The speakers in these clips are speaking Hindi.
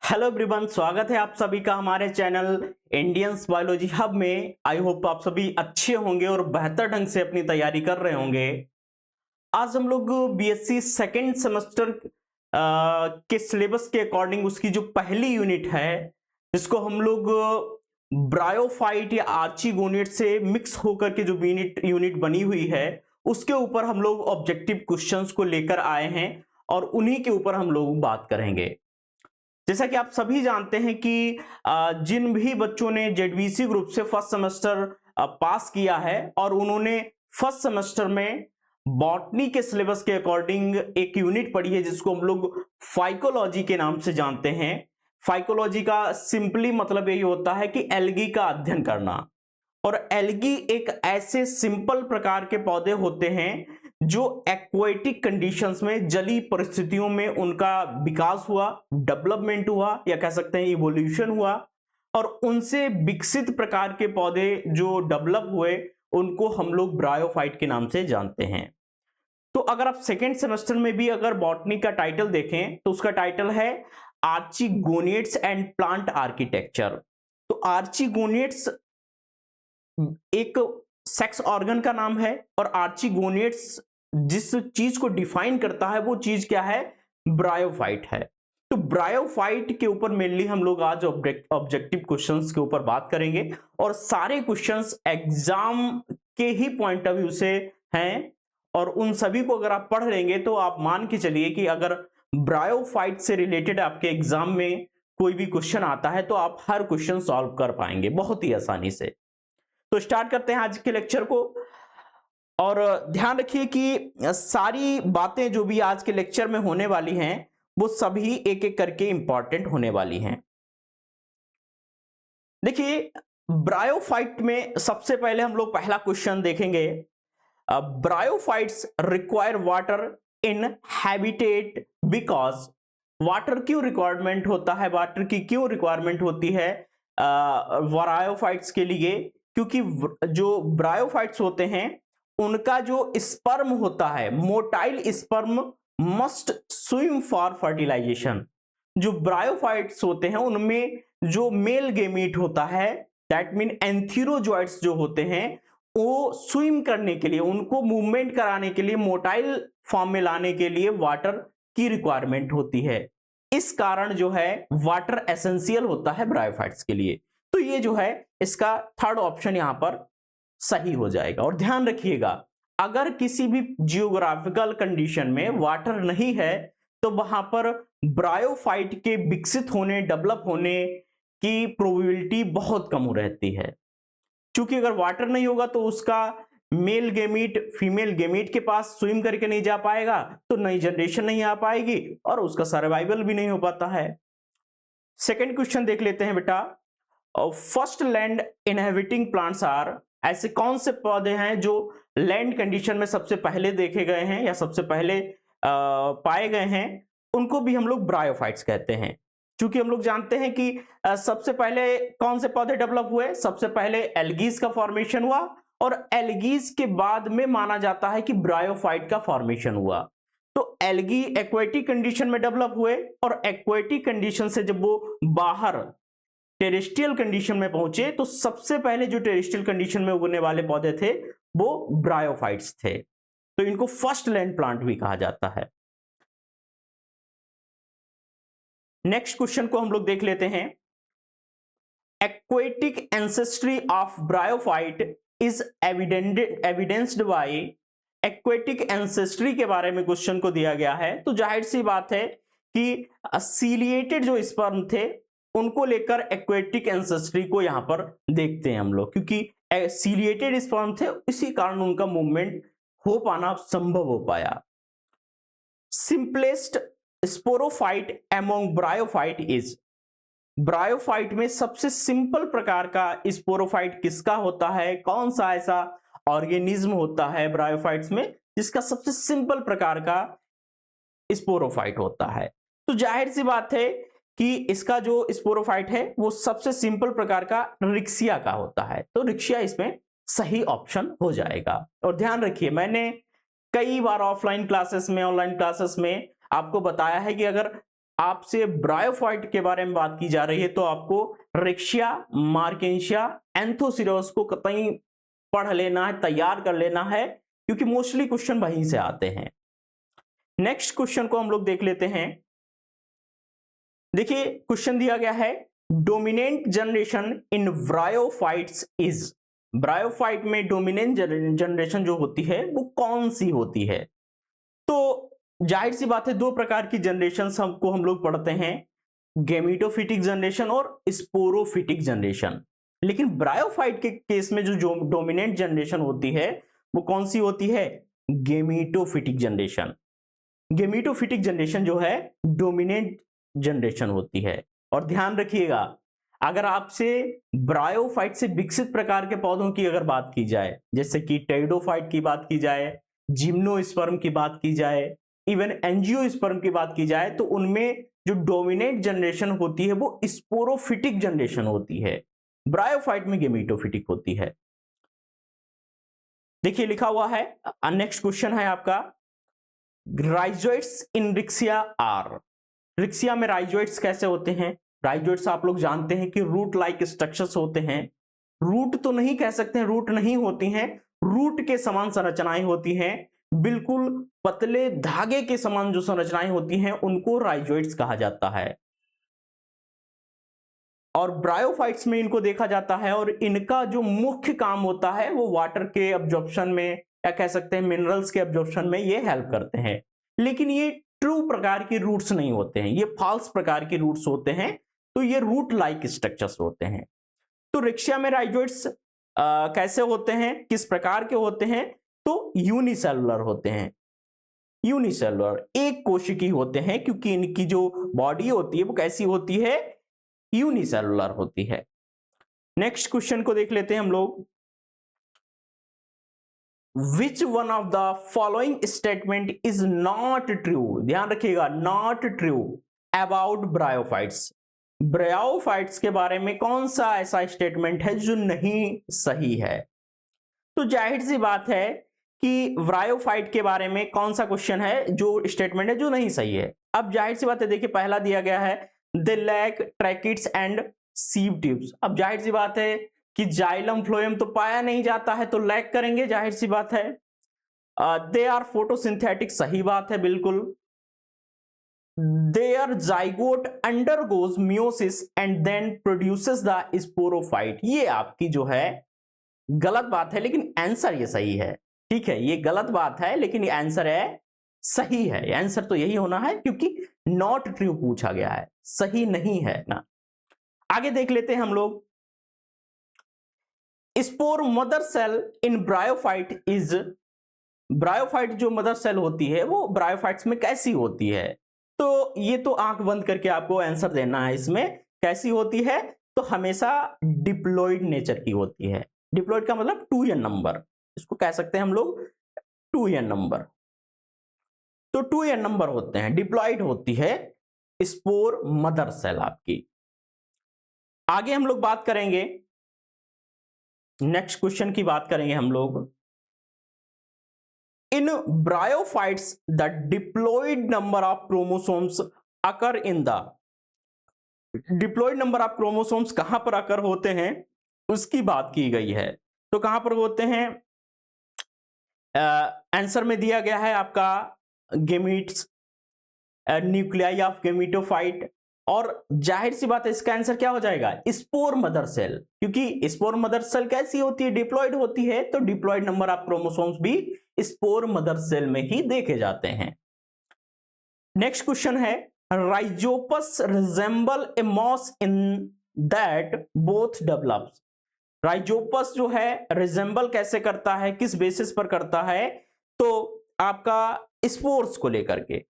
हेलो एवरीवन, स्वागत है आप सभी का हमारे चैनल इंडियंस बायोलॉजी हब में। आई होप आप सभी अच्छे होंगे और बेहतर ढंग से अपनी तैयारी कर रहे होंगे। आज हम लोग बीएससी सेकेंड सेमेस्टर के सिलेबस के अकॉर्डिंग उसकी जो पहली यूनिट है, जिसको हम लोग ब्रायोफाइट या आर्चीगोनिड से मिक्स होकर के जो यूनिट बनी हुई है, उसके ऊपर हम लोग ऑब्जेक्टिव क्वेश्चंस को लेकर आए हैं और उन्हीं के ऊपर हम लोग बात करेंगे। जैसा कि आप सभी जानते हैं कि जिन भी बच्चों ने जेडवीसी ग्रुप से फर्स्ट सेमेस्टर पास किया है और उन्होंने फर्स्ट सेमेस्टर में बॉटनी के सिलेबस के अकॉर्डिंग एक यूनिट पढ़ी है जिसको हम लोग फाइकोलॉजी के नाम से जानते हैं। फाइकोलॉजी का सिंपली मतलब यही होता है कि एल्गी का अध्ययन करना। और एल्गी एक ऐसे सिंपल प्रकार के पौधे होते हैं जो एक्वेटिक कंडीशंस में, जलीय परिस्थितियों में उनका विकास हुआ, डेवलपमेंट हुआ या कह सकते हैं इवोल्यूशन हुआ, और उनसे विकसित प्रकार के पौधे जो डेवलप हुए उनको हम लोग ब्रायोफाइट के नाम से जानते हैं। तो अगर आप सेकेंड सेमेस्टर में भी अगर बॉटनी का टाइटल देखें तो उसका टाइटल है आर्चीगोनिड्स एंड प्लांट आर्किटेक्चर। तो आर्चीगोनिड्स एक सेक्स ऑर्गन का नाम है और आर्चीगोनिड्स जिस चीज को डिफाइन करता है वो चीज क्या है? ब्रायोफाइट है। तो ब्रायोफाइट के ऊपर मेनली हम लोग आज ऑब्जेक्टिव क्वेश्चंस के ऊपर बात करेंगे और सारे क्वेश्चंस एग्जाम के ही पॉइंट ऑफ व्यू से हैं और उन सभी को अगर आप पढ़ लेंगे तो आप मान के चलिए कि अगर ब्रायोफाइट से रिलेटेड आपके एग्जाम में कोई भी क्वेश्चन आता है तो आप हर क्वेश्चन सॉल्व कर पाएंगे बहुत ही आसानी से। तो स्टार्ट करते हैं आज के लेक्चर को और ध्यान रखिए कि सारी बातें जो भी आज के लेक्चर में होने वाली हैं वो सभी एक एक करके इंपॉर्टेंट होने वाली हैं। देखिए, ब्रायोफाइट में सबसे पहले हम लोग पहला क्वेश्चन देखेंगे। Bryophytes require water in habitat because water क्यों रिक्वायरमेंट होता है, वाटर की क्यों रिक्वायरमेंट होती है ब्रायोफाइट्स के लिए? क्योंकि जो ब्रायोफाइट्स होते हैं उनका जो स्पर्म होता है, motile sperm must swim for fertilisation. जो ब्रायोफाइट्स होते हैं उनमें जो मेल गेमीट होता है, दैट मीन एंथीरोजोइट्स जो होते हैं, वो स्विम करने के लिए, उनको मूवमेंट कराने के लिए, मोटाइल फॉर्म में लाने के लिए वाटर की रिक्वायरमेंट होती है। इस कारण जो है वाटर एसेंशियल होता है ब्रायोफाइट्स के लिए। तो ये जो है इसका थर्ड ऑप्शन यहां पर सही हो जाएगा। और ध्यान रखिएगा, अगर किसी भी जियोग्राफिकल कंडीशन में वाटर नहीं है तो वहां पर ब्रायोफाइट के विकसित होने, डेवलप होने की प्रोबेबिलिटी बहुत कम रहती है। क्योंकि अगर वाटर नहीं होगा तो उसका मेल गेमीट फीमेल गेमीट के पास स्विम करके नहीं जा पाएगा, तो नई जनरेशन नहीं आ पाएगी और उसका सर्वाइवल भी नहीं हो पाता है। सेकेंड क्वेश्चन देख लेते हैं बेटा। First land inhabiting plants are, ऐसे कौन से पौधे हैं जो लैंड कंडीशन में सबसे पहले देखे गए हैं या सबसे पहले पाए गए हैं, उनको भी हम लोग ब्रायोफाइट्स कहते हैं। क्योंकि हम लोग जानते हैं कि सबसे पहले कौन से पौधे डेवलप हुए? सबसे पहले एल्गीज का फॉर्मेशन हुआ और एल्गीज के बाद में माना जाता है कि ब्रायोफाइट का फॉर्मेशन हुआ। तो एल्गी एक्वेटिक कंडीशन में डेवलप हुए और एक्वेटिक कंडीशन से जब वो बाहर टेरेस्ट्रियल कंडीशन में पहुंचे तो सबसे पहले जो टेरेस्ट्रियल कंडीशन में उगने वाले पौधे थे वो ब्रायोफाइट्स थे। तो इनको फर्स्ट लैंड प्लांट भी कहा जाता है। नेक्स्ट क्वेश्चन को हम लोग देख लेते हैं। Aquatic ancestry of bryophyte is evidenced by, aquatic ancestry के बारे में क्वेश्चन को दिया गया है। तो जाहिर सी बात है कि सीलिएटेड जो स्पर्म थे उनको लेकर एक्वेटिक एंसेस्ट्री को यहां पर देखते हैं हम लोग, क्योंकि सीलिएटेड स्पर्म थे, इसी कारण उनका मूवमेंट हो पाना संभव हो पाया। Simplest sporophyte among bryophyte is, bryophyte में सबसे सिंपल प्रकार का स्पोरोफाइट किसका होता है? कौन सा ऐसा ऑर्गेनिज्म होता है ब्रायोफाइट्स में जिसका सबसे सिंपल प्रकार का स्पोरोफाइट होता है? तो जाहिर सी बात है कि इसका जो स्पोरोफाइट है वो सबसे सिंपल प्रकार का रिक्सिया का होता है। तो रिक्सिया इसमें सही ऑप्शन हो जाएगा। और ध्यान रखिए, मैंने कई बार ऑफलाइन क्लासेस में, ऑनलाइन क्लासेस में आपको बताया है कि अगर आपसे ब्रायोफाइट के बारे में बात की जा रही है तो आपको रिक्शिया, मार्केंशिया, एंथोसिरोस को कतई पढ़ लेना है, तैयार कर लेना है, क्योंकि मोस्टली क्वेश्चन वहीं से आते हैं। नेक्स्ट क्वेश्चन को हम लोग देख लेते हैं। देखिए क्वेश्चन दिया गया है, dominant generation in bryophytes is. Bryophyte में डोमिनेंट जनरेशन जो होती है वो कौन सी होती है? तो जाहिर सी बात है, दो प्रकार की जनरेशन हमको हम लोग पढ़ते हैं, गेमिटोफिटिक जनरेशन और स्पोरोफिटिक जनरेशन। लेकिन ब्रायोफाइट के केस में जो डोमिनेंट जनरेशन होती है वो कौन सी होती है? Gametophytic generation. गेमिटोफिटिक जनरेशन जो है डोमिनेंट जनरेशन होती है। और ध्यान रखिएगा, अगर आपसे ब्रायोफाइट से विकसित प्रकार के पौधों की अगर बात की जाए, जैसे कि टेरिडोफाइट की बात की जाए, जिम्नोस्पर्म की बात की जाए, इवन एंजियोस्पर्म की बात की जाए, तो उनमें जो डोमिनेंट जनरेशन होती है वो स्पोरोफिटिक जनरेशन होती है, ब्रायोफाइट में गेमिटोफिटिक होती है। देखिए लिखा हुआ है, नेक्स्ट क्वेश्चन है आपका, rhizoids in Riccia are. Riccia में राइजोइड्स कैसे होते हैं? राइजोइड्स आप लोग जानते हैं कि रूट लाइक स्ट्रक्चर्स होते हैं। रूट तो नहीं कह सकते हैं, रूट नहीं होती हैं, रूट के समान संरचनाएं होती हैं, बिल्कुल पतले धागे के समान जो संरचनाएं होती हैं उनको राइजोइड्स कहा जाता है। और ब्रायोफाइट्स में इनको देखा जाता है और इनका जो मुख्य काम होता है वो वाटर के एब्जॉर्प्शन में, या कह सकते हैं मिनरल्स के एब्जॉर्प्शन में ये हेल्प करते हैं। लेकिन ये ट्रू प्रकार के रूट्स नहीं होते हैं, ये फॉल्स प्रकार के रूट्स होते हैं, तो ये रूट लाइक स्ट्रक्चर्स होते हैं। तो रिक्शिया में राइजोइड्स कैसे होते हैं, किस प्रकार के होते हैं? तो यूनिसेलुलर होते हैं, यूनिसेलुलर, एक कोशिकी होते हैं, क्योंकि इनकी जो बॉडी होती है वो कैसी होती है? यूनिसेलुलर होती है। नेक्स्ट क्वेश्चन को देख लेते हैं हम लोग, विच one of the following statement is not true? ध्यान रखिएगा, not true about bryophytes. Bryophytes के बारे में कौन सा ऐसा स्टेटमेंट है जो नहीं सही है? तो जाहिर सी बात है कि ब्रायोफाइट के बारे में कौन सा क्वेश्चन है जो स्टेटमेंट है जो नहीं सही है। अब जाहिर सी बात है, देखिए पहला दिया गया है, they lack tracheids and sieve tubes. अब जाहिर सी बात है कि जाइलम फ्लोएम तो पाया नहीं जाता है, तो लैक करेंगे, जाहिर सी बात है। दे आर फोटोसिंथेटिक, सही बात है बिल्कुल। Their zygote undergoes meiosis and then produces the sporophyte, ये आपकी जो है गलत बात है, लेकिन आंसर ये सही है। ठीक है, ये गलत बात है लेकिन ये आंसर है सही है। आंसर तो यही होना है क्योंकि नॉट ट्रू पूछा गया है, सही नहीं है ना। आगे देख लेते हैं हम लोग, spore mother cell in bryophyte is. Bryophyte जो मदर सेल होती है वो ब्रायोफाइट्स में कैसी होती है? तो ये तो आंख बंद करके आपको आंसर देना है। इसमें कैसी होती है? तो हमेशा डिप्लॉइड नेचर की होती है। डिप्लॉइड का मतलब 2n नंबर, इसको कह सकते हैं हम लोग 2n नंबर। तो 2n नंबर होते हैं, डिप्लॉइड होती है स्पोर मदर सेल आपकी। आगे हम लोग बात करेंगे, नेक्स्ट क्वेश्चन की बात करेंगे हम लोग, in bryophytes the diploid number of chromosomes occur in the. Diploid number of chromosomes कहां पर अकर होते हैं उसकी बात की गई है। तो कहां पर होते हैं? आंसर में दिया गया है आपका गेमीट्स, न्यूक्लियाई ऑफ गेमिटोफाइट, और जाहिर सी बात है इसका आंसर क्या हो जाएगा? स्पोर मदर सेल, क्योंकि स्पोर मदर सेल कैसी होती है? डिप्लॉइड होती है, तो डिप्लॉइड नंबर ऑफ क्रोमोसोम्स भी स्पोर मदर सेल में ही देखे जाते हैं। नेक्स्ट क्वेश्चन है, Rhizopus resemble a moss in that both develops. Rhizopus जो है रिजेंबल कैसे करता है, किस बेसिस पर करता है? तो आपका स्पोर्स को लेकर के,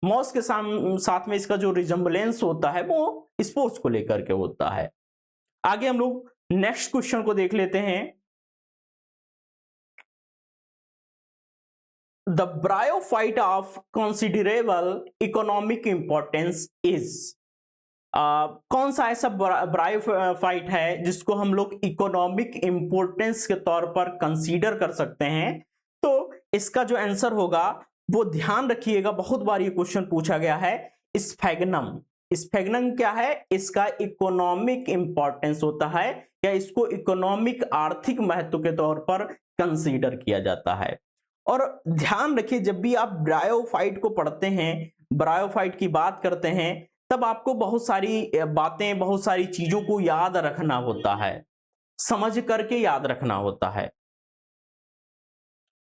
मॉस के साथ में इसका जो रिजेंबलेंस होता है वो स्पोर्स को लेकर के होता है। आगे हम लोग नेक्स्ट क्वेश्चन को देख लेते हैं, the bryophyte of considerable economic importance is. कौन सा ऐसा ब्रायोफाइट है जिसको हम लोग इकोनॉमिक इंपॉर्टेंस के तौर पर कंसीडर कर सकते हैं? तो इसका जो आंसर होगा वो ध्यान रखिएगा, बहुत बार ये क्वेश्चन पूछा गया है, स्फेगनम। स्फेगनम क्या है? इसका इकोनॉमिक इंपॉर्टेंस होता है या इसको इकोनॉमिक आर्थिक महत्व के तौर पर कंसीडर किया जाता है। और ध्यान रखिए, जब भी आप ब्रायोफाइट को पढ़ते हैं, ब्रायोफाइट की बात करते हैं, तब आपको बहुत सारी बातें, बहुत सारी चीजों को याद रखना होता है, समझ करके याद रखना होता है।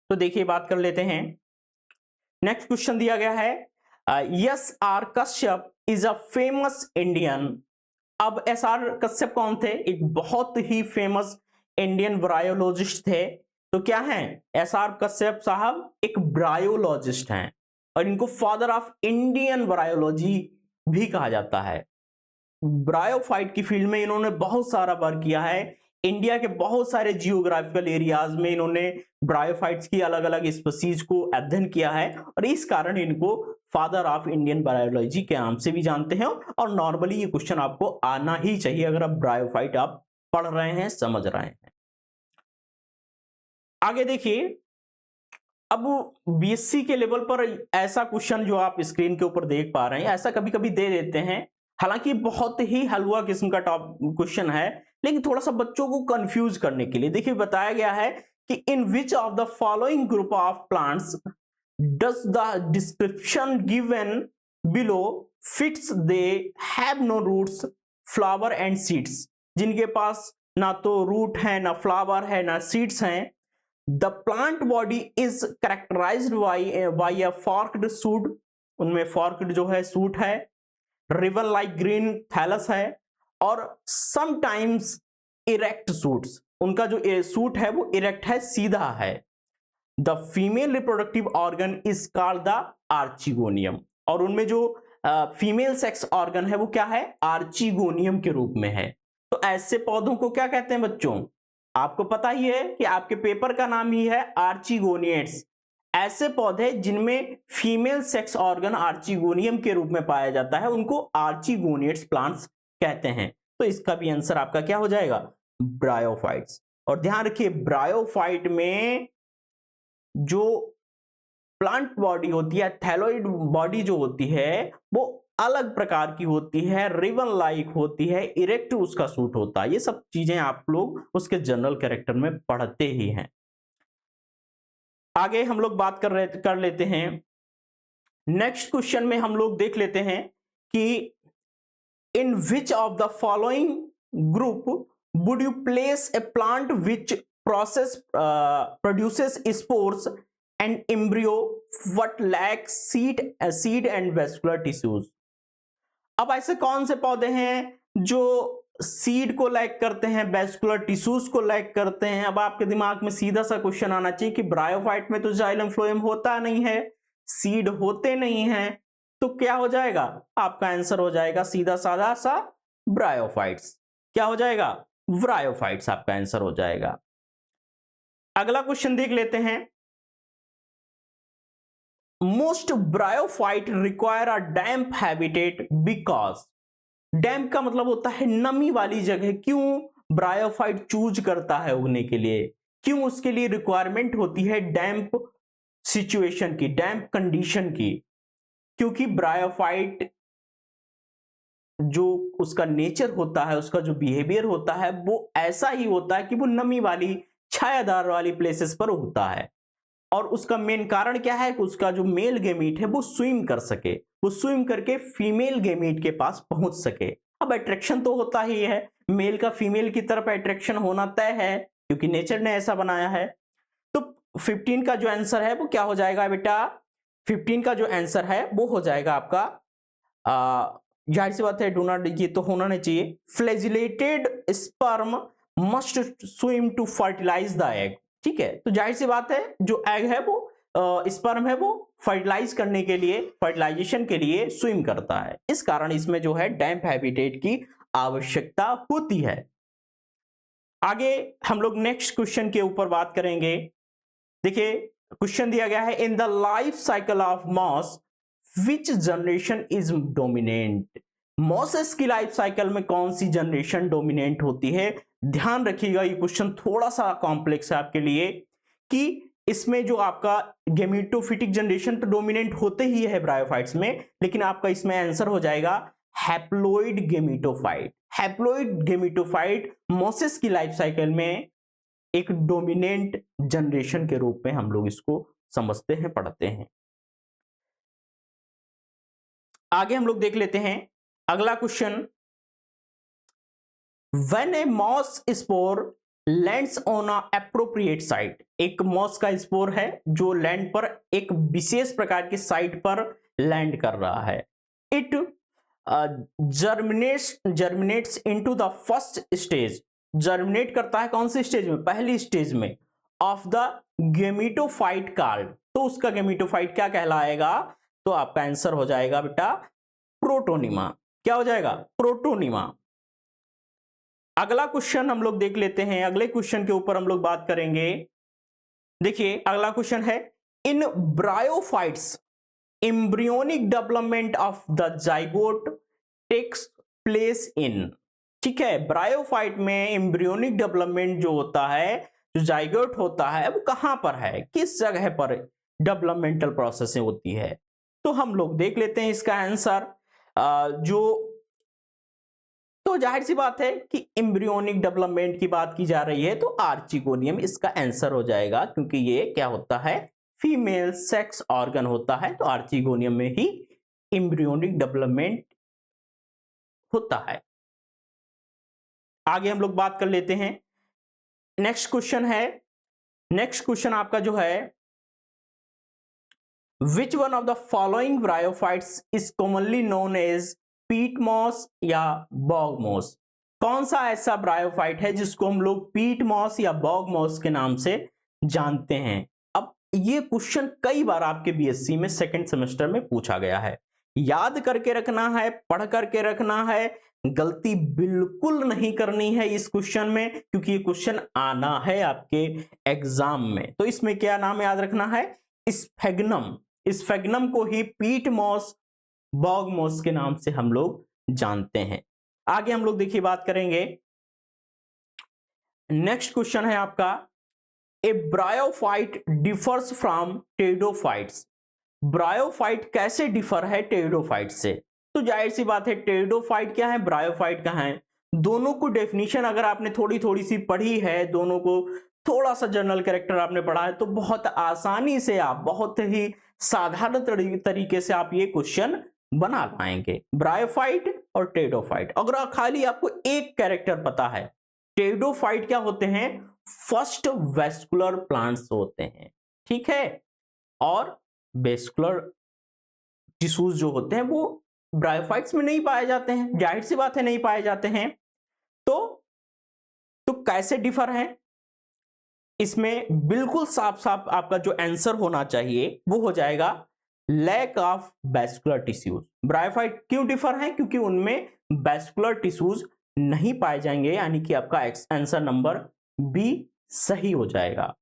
तो देखिए बात कर लेते हैं। नेक्स्ट क्वेश्चन दिया गया है, S R Kashyap is a famous Indian. अब एस आर कश्यप कौन थे? एक बहुत ही फेमस इंडियन ब्रायोलॉजिस्ट थे। तो क्या है? एस आर कश्यप साहब एक ब्रायोलॉजिस्ट हैं और इनको फादर ऑफ इंडियन ब्रायोलॉजी भी कहा जाता है। ब्रायोफाइट की फील्ड में इन्होंने बहुत सारा वर्क किया है। इंडिया के बहुत सारे जियोग्राफिकल एरियाज में इन्होंने ब्रायोफाइट्स की अलग अलग स्पीसीज को अध्ययन किया है और इस कारण इनको फादर ऑफ इंडियन बायोलॉजी के नाम से भी जानते हैं। और नॉर्मली ये क्वेश्चन आपको आना ही चाहिए अगर आप ब्रायोफाइट आप पढ़ रहे हैं, समझ रहे हैं। आगे देखिए, अब बीएससी के लेवल पर ऐसा क्वेश्चन जो आप स्क्रीन के ऊपर देख पा रहे हैं, ऐसा कभी कभी दे देते हैं। हालांकि बहुत ही हलवा किस्म का टॉप क्वेश्चन है, लेकिन थोड़ा सा बच्चों को कंफ्यूज करने के लिए देखिए बताया गया है कि in which of the following group of plants does the description given below fits? They have no roots, flower and seeds. जिनके पास ना तो रूट है, ना फ्लावर है, ना सीड्स हैं। The plant body is characterized by a forked shoot, उनमें forked जो है shoot है, ribbon like green thallus है और sometimes erect shoots, उनका जो shoot है वो erect है, सीधा है। The female reproductive organ is called the archegonium, और उनमें जो फीमेल सेक्स ऑर्गन है वो क्या है? आर्चिगोनियम के रूप में है। तो ऐसे पौधों को क्या कहते हैं बच्चों? आपको पता ही है कि आपके पेपर का नाम ही है आर्चिगोनिएट्स। ऐसे पौधे जिनमें फीमेल सेक्स ऑर्गन आर्चिगोनियम के रूप में पाया जाता है उनको आर्चिगोनिएट्स प्लांट्स कहते हैं। तो इसका भी आंसर आपका क्या हो जाएगा? ब्रायोफाइट्स। और ध्यान रखिए, ब्रायोफाइट में जो प्लांट बॉडी होती है, थैलोइड बॉडी जो होती है वो अलग प्रकार की होती है, रिबन लाइक होती है, इरेक्ट उसका सूट होता है। ये सब चीजें आप लोग उसके जनरल कैरेक्टर में पढ़ते ही हैं। आगे हम लोग बात कर लेते हैं। नेक्स्ट क्वेश्चन में हम लोग देख लेते हैं कि in which of the following group would you place a plant which produces spores and embryo what lack seed and vascular tissues. अब ऐसे कौन से पौधे हैं जो सीड को लैक करते हैं, वेस्कुलर टिश्यूज को लैक करते हैं? अब आपके दिमाग में सीधा सा क्वेश्चन आना चाहिए कि ब्रायोफाइट में तो जाइलम फ्लोएम होता नहीं है, सीड होते नहीं हैं, तो क्या हो जाएगा? आपका आंसर हो जाएगा सीधा साधा सा ब्रायोफाइट्स। क्या हो जाएगा? ब्रायोफाइट्स आपका आंसर हो जाएगा। अगला क्वेश्चन देख लेते हैं। Most bryophyte require a damp habitat because. Damp का मतलब होता है नमी वाली जगह। क्यों ब्रायोफाइट चूज करता है उगने के लिए? क्यों उसके लिए रिक्वायरमेंट होती है डैम्प सिचुएशन की, डैम्प कंडीशन की? क्योंकि ब्रायोफाइट जो उसका नेचर होता है, उसका जो बिहेवियर होता है वो ऐसा ही होता है कि वो नमी वाली, छायादार वाली प्लेसेस पर उगता है। और उसका मेन कारण क्या है? कि उसका जो मेल गेमीट है वो स्विम कर सके, वो स्विम करके फीमेल गेमीट के पास पहुंच सके। अब अट्रैक्शन तो होता ही है, मेल का फीमेल की तरफ अट्रैक्शन होना तय है क्योंकि नेचर ने ऐसा बनाया है। तो 15 का जो आंसर है वो क्या हो जाएगा बेटा? 15 का जो आंसर है वो हो जाएगा आपका, जाहिर सी बात है डू नॉट, ये तो होना नहीं चाहिए। Flagellated sperm must swim to fertilise the egg. ठीक है, तो जाहिर सी बात है जो एग है वो स्पर्म है वो फर्टिलाइज करने के लिए, फर्टिलाइजेशन के लिए स्विम करता है। इस कारण इसमें जो है डैम्प हैबिटेट की आवश्यकता होती है। आगे हम लोग नेक्स्ट क्वेश्चन के ऊपर बात करेंगे। देखिए क्वेश्चन दिया गया है, in the life cycle of moss which generation is dominant. Mosses की लाइफ साइकिल में कौन सी जनरेशन डोमिनेंट होती है? ध्यान रखिएगा, ये क्वेश्चन थोड़ा सा कॉम्प्लेक्स है आपके लिए कि इसमें जो आपका गेमेटोफिटिक जनरेशन तो डोमिनेंट होते ही है ब्रायोफाइट्स में, लेकिन आपका इसमें आंसर हो जाएगा haploid gametophyte. Haploid gametophyte Moses की लाइफ साइकिल में एक डोमिनेंट जनरेशन के रूप में हम लोग इसको समझते हैं, पढ़ते हैं। आगे हम लोग देख लेते हैं अगला question. When a moss spore lands on a appropriate site, एक मॉस का स्पोर है जो लैंड पर एक विशेष प्रकार की साइट पर लैंड कर रहा है। It germinates into the first stage, germinate करता है कौन सी स्टेज में, पहली स्टेज में, ऑफ द गेमेटोफाइट कार्ड। तो उसका गेमेटोफाइट क्या कहलाएगा, तो आपका आंसर हो जाएगा बेटा प्रोटोनिमा। क्या हो जाएगा, प्रोटोनिमा। अगला क्वेश्चन हम लोग देख लेते हैं, अगले क्वेश्चन के ऊपर हम लोग बात करेंगे। देखिए अगला क्वेश्चन है, in bryophytes embryonic development of the zygote takes place in. ठीक है, ब्रायोफाइट में एम्ब्रियोनिक डेवलपमेंट जो होता है, जो जाइगोट होता है, वो कहां पर है, किस जगह पर डेवलपमेंटल प्रोसेसिंग होती है। तो हम लोग देख लेते हैं इसका आंसर। तो जाहिर सी बात है कि एम्ब्रियोनिक डेवलपमेंट की बात की जा रही है, तो आर्चिगोनियम इसका आंसर हो जाएगा, क्योंकि ये क्या होता है, फीमेल सेक्स ऑर्गन होता है। तो आर्चिगोनियम में ही एम्ब्रियोनिक डेवलपमेंट होता है। आगे हम लोग बात कर लेते हैं। नेक्स्ट क्वेश्चन है, नेक्स्ट क्वेश्चन आपका जो है, which one of the following bryophytes is commonly known as peat moss या बॉग मॉस। कौन सा ऐसा ब्रायोफाइट है जिसको हम लोग पीट मॉस या बॉग मॉस के नाम से जानते हैं। अब ये क्वेश्चन कई बार आपके बीएससी में सेकंड सेमेस्टर में पूछा गया है, याद करके रखना है, पढ़ करके रखना है, गलती बिल्कुल नहीं करनी है इस क्वेश्चन में, क्योंकि ये क्वेश्चन आना है आपके एग्जाम में। तो इसमें क्या नाम याद रखना है, स्फेग्नम। स्फेग्नम को ही पीट मॉस, बॉग मॉस के नाम से हम लोग जानते हैं। आगे हम लोग देखिए बात करेंगे। नेक्स्ट क्वेश्चन है आपका, a bryophyte differs from pteridophytes. Bryophyte कैसे डिफर है टेरिडोफाइट से। तो जाहिर सी बात है, टेरिडोफाइट क्या है, ब्रायोफाइट क्या है, दोनों को डेफिनेशन अगर आपने थोड़ी थोड़ी सी पढ़ी है, दोनों को थोड़ा सा जनरल कैरेक्टर आपने पढ़ा है, तो बहुत आसानी से आप, बहुत ही साधारण तरीके से आप ये क्वेश्चन बना पाएंगे। ब्रायोफाइट और टेरिडोफाइट, अगर खाली आपको एक कैरेक्टर पता है, टेरिडोफाइट क्या होते हैं, फर्स्ट वेस्कुलर प्लांट्स होते हैं, ठीक है, और वेस्कुलर टिश्यूज जो होते हैं वो ब्रायोफाइट्स में नहीं पाए जाते हैं, जाहिर सी बात है नहीं पाए जाते हैं। तो कैसे डिफर है, इसमें बिल्कुल साफ साफ आपका जो आंसर होना चाहिए वो हो जाएगा lack of vascular tissues. Bryophyte क्यों डिफर है, क्योंकि उनमें वेस्कुलर टिश्यूज नहीं पाए जाएंगे, यानी कि आपका आंसर नंबर बी सही हो जाएगा।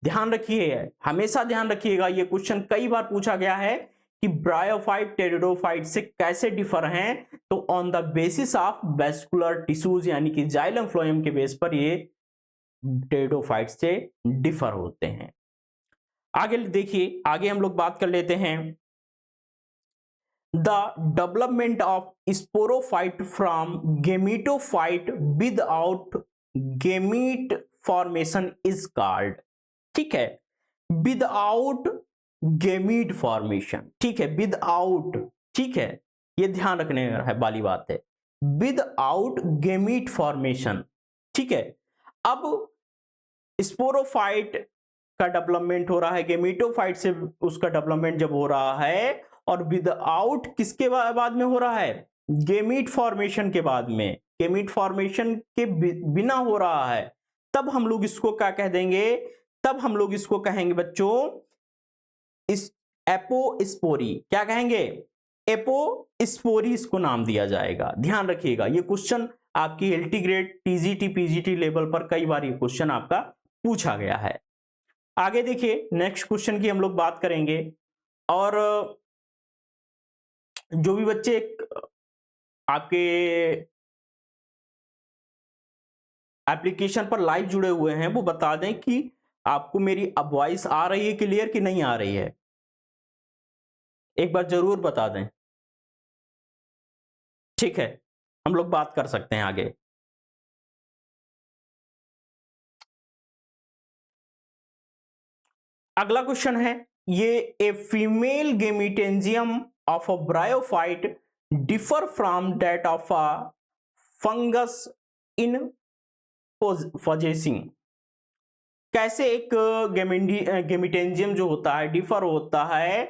ध्यान रखिए, हमेशा ध्यान रखिएगा, ये क्वेश्चन कई बार पूछा गया है कि ब्रायोफाइट टेरिडोफाइट से कैसे डिफर हैं, तो on the basis of vascular tissues, यानी कि जाइलम फ्लोएम के बेस पर ये टेरिडोफाइट से डिफर होते हैं। आगे देखिए, आगे हम लोग बात कर लेते हैं, the development of sporophyte from gametophyte without gamete formation is called. ठीक है, विदाउट गेमीट फॉर्मेशन, ठीक है, विदाउट, ठीक है, ये ध्यान रखने है वाली बात है, विदाउट गेमीट फॉर्मेशन, ठीक है। अब स्पोरोफाइट का डेवलपमेंट हो रहा है, गेमेटोफाइट से उसका डेवलपमेंट जब हो रहा है, और विदाउट किसके बाद में हो रहा है, गेमीट फॉर्मेशन के बाद में, गेमीट फॉर्मेशन के बिना हो रहा है, तब हम लोग इसको क्या कह देंगे, तब हम लोग इसको कहेंगे बच्चों इस एपोस्पोरी। क्या कहेंगे, एपोस्पोरी इसको नाम दिया जाएगा। ध्यान रखिएगा, ये क्वेश्चन आपकी LT grade, TGT, PGT level पर कई बार ये क्वेश्चन आपका पूछा गया है। आगे देखिए, नेक्स्ट क्वेश्चन की हम लोग बात करेंगे, और जो भी बच्चे आपके एप्लीकेशन पर लाइव जुड़े हुए हैं वो बता दें कि आपको मेरी अब वॉइस आ रही है क्लियर कि नहीं आ रही है? एक बार जरूर बता दें। ठीक है, हम लोग बात कर सकते हैं आगे। अगला क्वेश्चन है, ये a female gametangium of a bryophyte differ from that of a fungus in possessing. कैसे एक गेमिटेंजियम जो होता है डिफर होता है,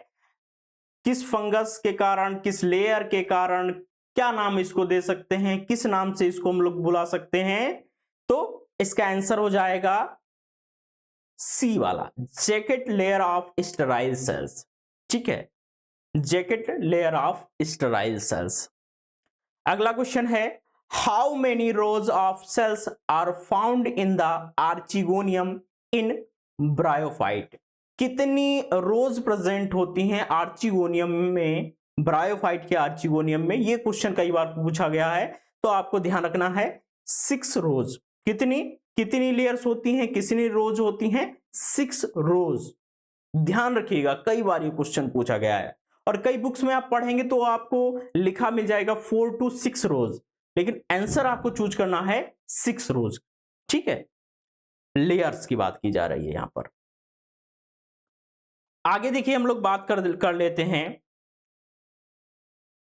किस फंगस के कारण, किस लेयर के कारण, क्या नाम इसको दे सकते हैं, किस नाम से इसको हम लोग बुला सकते हैं? तो इसका आंसर हो जाएगा सी वाला, jacket layer of sterile cells. ठीक है, jacket layer of sterile cells. अगला क्वेश्चन है, how many rows of cells are found in the archegonium in bryophyte. कितनी रोज प्रेजेंट होती हैं आर्चिगोनियम में, ब्रायोफाइट के आर्चिगोनियम में? ये क्वेश्चन कई बार पूछा गया है, तो आपको ध्यान रखना है 6 रोज। कितनी कितनी लेयर्स होती हैं, कितनी रोज होती हैं? 6 रोज। ध्यान रखिएगा, कई बार ये क्वेश्चन पूछा गया है और कई बुक्स में आप पढ़ेंगे तो आपको लिखा मिल जाएगा 4 to 6 रोज, लेकिन आंसर आपको चूज करना है 6 रोज। ठीक है, लेयर्स की बात की जा रही है यहां पर। आगे देखिए, हम लोग बात कर लेते हैं,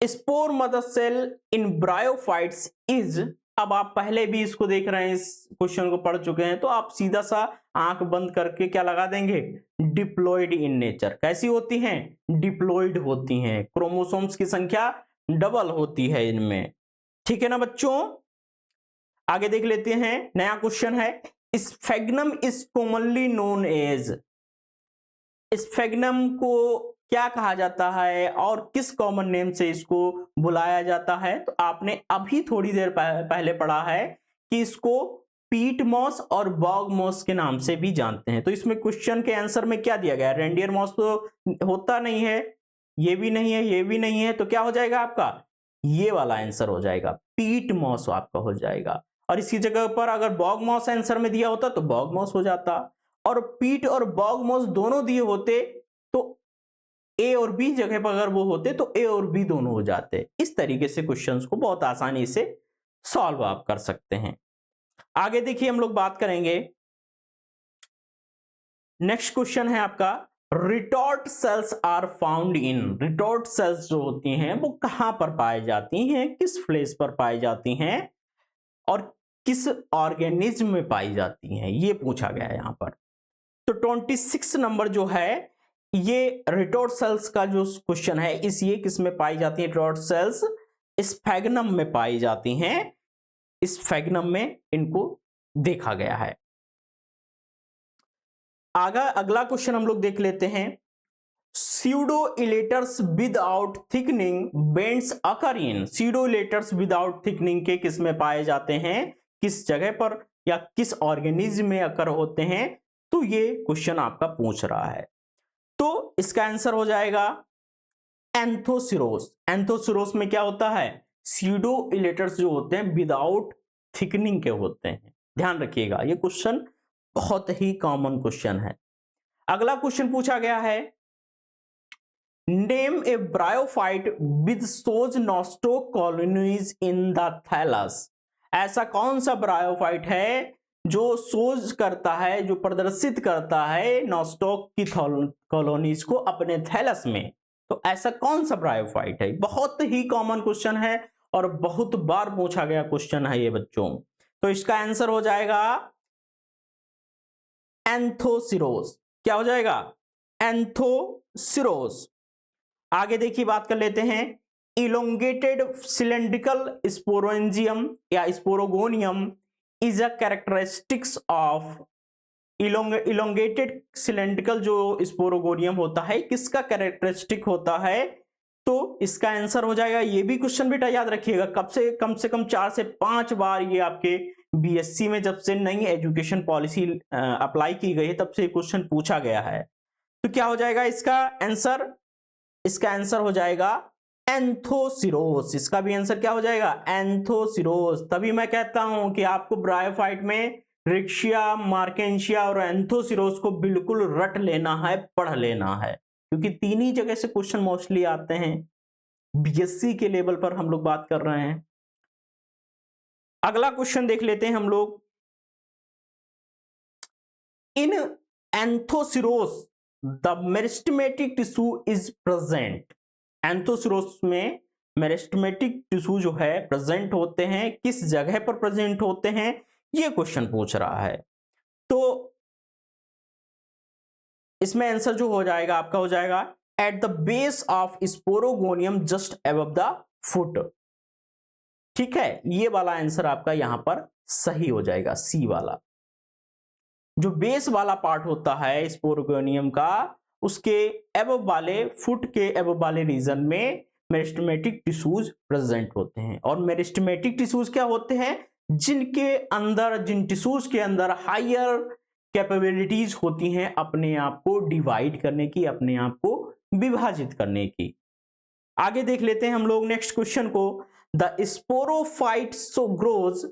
spore mother cell in bryophytes is. अब आप पहले भी इसको देख रहे हैं, इस क्वेश्चन को पढ़ चुके हैं, तो आप सीधा सा आंख बंद करके क्या लगा देंगे? Diploid in nature. कैसी होती हैं? डिप्लॉयड होती हैं, क्रोमोसोम्स की संख्या डबल होती है इनमें। ठीक है ना बच्चों? आगे देख लेते हैं, नया क्वेश्चन है, sphagnum is commonly known as. Sphagnum को क्या कहा जाता है और किस कॉमन नेम से इसको बुलाया जाता है? तो आपने अभी थोड़ी देर पहले पढ़ा है कि इसको पीट मॉस और बॉग मॉस के नाम से भी जानते हैं। तो इसमें क्वेश्चन के आंसर में क्या दिया गया है? रेंडियर मॉस तो होता नहीं है, ये भी नहीं है, ये भी नहीं है, तो क्या हो जाएगा आपका? ये वाला आंसर हो जाएगा, पीट मॉस आपका हो जाएगा। और इसी जगह पर अगर बॉग मॉस आंसर में दिया होता तो बॉग मॉस हो जाता, और पीट और बॉग मॉस दोनों दिए होते तो ए और बी जगह पर अगर वो होते तो ए और बी दोनों हो जाते। इस तरीके से क्वेश्चंस को बहुत आसानी से सॉल्व आप कर सकते हैं। आगे देखिए, हम लोग बात करेंगे, नेक्स्ट क्वेश्चन है आपका, retort cells are found in. Retort cells जो होती हैं वो कहां पर पाई जाती हैं, किस प्लेस पर पाई जाती हैं और किस ऑर्गेनिज्म में पाई जाती हैं, ये पूछा गया है यहां पर। तो 26 नंबर जो है ये रिटॉर्ट सेल्स का जो क्वेश्चन है, इस ये किस में पाई जाती है? रिटॉर्ट सेल्स स्फेग्नम में पाई जाती हैं, स्फेग्नम में इनको देखा गया है। अगला क्वेश्चन हम लोग देख लेते हैं, pseudo elaters without thickening bands occur in. Pseudo elaters without thickening के किस में पाए जाते हैं, किस जगह पर या किस ऑर्गेनिज्म में अकर होते हैं? तो ये क्वेश्चन आपका पूछ रहा है, तो इसका आंसर हो जाएगा एंथोसिरोस। एंथोसिरोस में क्या होता है? स्यूडो इलेटर्स जो होते हैं विदाउट थिकनिंग के होते हैं। ध्यान रखिएगा, ये क्वेश्चन बहुत ही कॉमन क्वेश्चन है। अगला क्वेश्चन पूछा गया है, name a bryophyte with those Nostoc colonies in the thallus. ऐसा कौन सा ब्रायोफाइट है जो सोज करता है, जो प्रदर्शित करता है नॉस्टॉक की कॉलोनीज को अपने थैलस में? तो ऐसा कौन सा ब्रायोफाइट है? बहुत ही कॉमन क्वेश्चन है और बहुत बार पूछा गया क्वेश्चन है ये बच्चों। तो इसका आंसर हो जाएगा एंथोसिरोस। क्या हो जाएगा? एंथोसिरोस। आगे देखिए, बात कर लेते हैं, इलोंगेटेड सिलेंड्रिकल स्पोरेंजियम या sporogonium is a characteristics of. Elongated cylindrical जो स्पोरोगोनियम होता है किसका कैरेक्टरिस्टिक होता है? तो इसका आंसर हो जाएगा, ये भी क्वेश्चन बेटा याद रखिएगा, कम से कम 4 से 5 बार ये आपके बीएससी में जब से नई एजुकेशन पॉलिसी अप्लाई की गई है तब से क्वेश्चन पूछा गया है। तो क्या हो जाएगा इसका आंसर? इसका आंसर हो जाएगा एंथोसिरोस। इसका भी आंसर क्या हो जाएगा? एंथोसिरोस। तभी मैं कहता हूं कि आपको ब्रायोफाइट में रिक्शिया, मार्केंशिया और एंथोसिरोस को बिल्कुल रट लेना है, पढ़ लेना है, क्योंकि तीन ही जगह से क्वेश्चन मोस्टली आते हैं। बीएससी के लेवल पर हम लोग बात कर रहे हैं। अगला क्वेश्चन देख लेते हैं हम लोग। In Anthoceros the meristematic tissue is present. Anthoceros में मेरिस्टेमेटिक टिश्यू जो है प्रेजेंट होते हैं, किस जगह पर प्रेजेंट होते हैं, ये क्वेश्चन पूछ रहा है। तो इसमें आंसर जो हो जाएगा आपका हो जाएगा at the base of sporogonium just above the foot. ठीक है, ये वाला आंसर आपका यहां पर सही हो जाएगा, सी वाला। जो बेस वाला पार्ट होता है स्पोरोगोनियम का, उसके एबव वाले, फुट के एबव वाले रीजन में मेरिस्टेमेटिक टिश्यूज प्रेजेंट होते हैं। और मेरिस्टेमेटिक टिश्यूज क्या होते हैं, जिनके अंदर, जिन टिश्यूज के अंदर हायर कैपेबिलिटीज होती हैं अपने आप को डिवाइड करने की, अपने आप को विभाजित करने की। आगे देख लेते हैं हम लोग नेक्स्ट क्वेश्चन को। The sporophyte so grows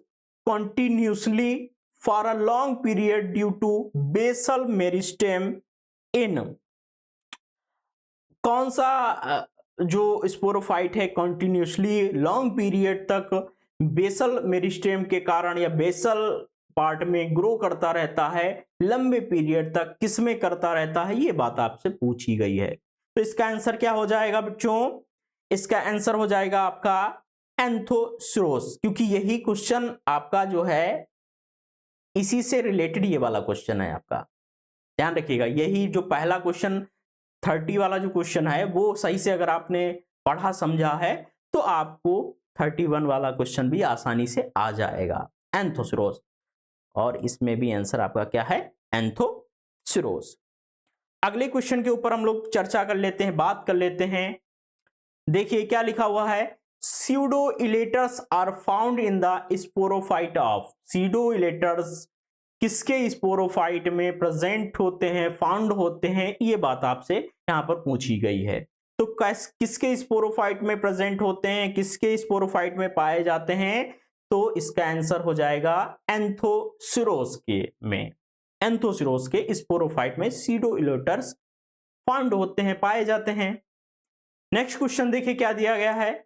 continuously for a long period due to basal meristem in. कौन सा जो स्पोरोफाइट है कंटिन्यूसली लॉन्ग पीरियड तक बेसल मेरिस्टेम के कारण या बेसल पार्ट में ग्रो करता रहता है लंबे पीरियड तक, किसमें करता रहता है, ये बात आपसे पूछी गई है। तो इसका आंसर क्या हो जाएगा बच्चों, इसका आंसर हो जाएगा आपका एंथोसिरोस, क्योंकि यही क्वेश्चन आपका जो है इसी से रिलेटेड ये वाला क्वेश्चन है आपका। ध्यान रखिएगा, यही जो पहला क्वेश्चन 30 वाला जो क्वेश्चन है वो सही से अगर आपने पढ़ा समझा है तो आपको 31 वाला क्वेश्चन भी आसानी से आ जाएगा, एंथोसिरोस। और इसमें भी आंसर आपका क्या है, एंथोसिरोस। अगले क्वेश्चन के ऊपर हम लोग चर्चा कर लेते हैं, बात कर लेते हैं। देखिए क्या लिखा हुआ है, pseudoelaters are found in the sporophyte of. pseudoelaters किसके स्पोरोफाइट में प्रेजेंट होते हैं, फाउंड होते हैं, ये बात आपसे यहां पर पूछी गई है। तो किसके स्पोरोफाइट में प्रेजेंट होते हैं, किसके स्पोरोफाइट में पाए जाते हैं, तो इसका आंसर हो जाएगा एंथोसिरोस के में। एंथोसिरोस के स्पोरोफाइट में pseudoelaters फाउंड होते हैं, पाए जाते हैं। नेक्स्ट क्वेश्चन देखिए क्या दिया गया है,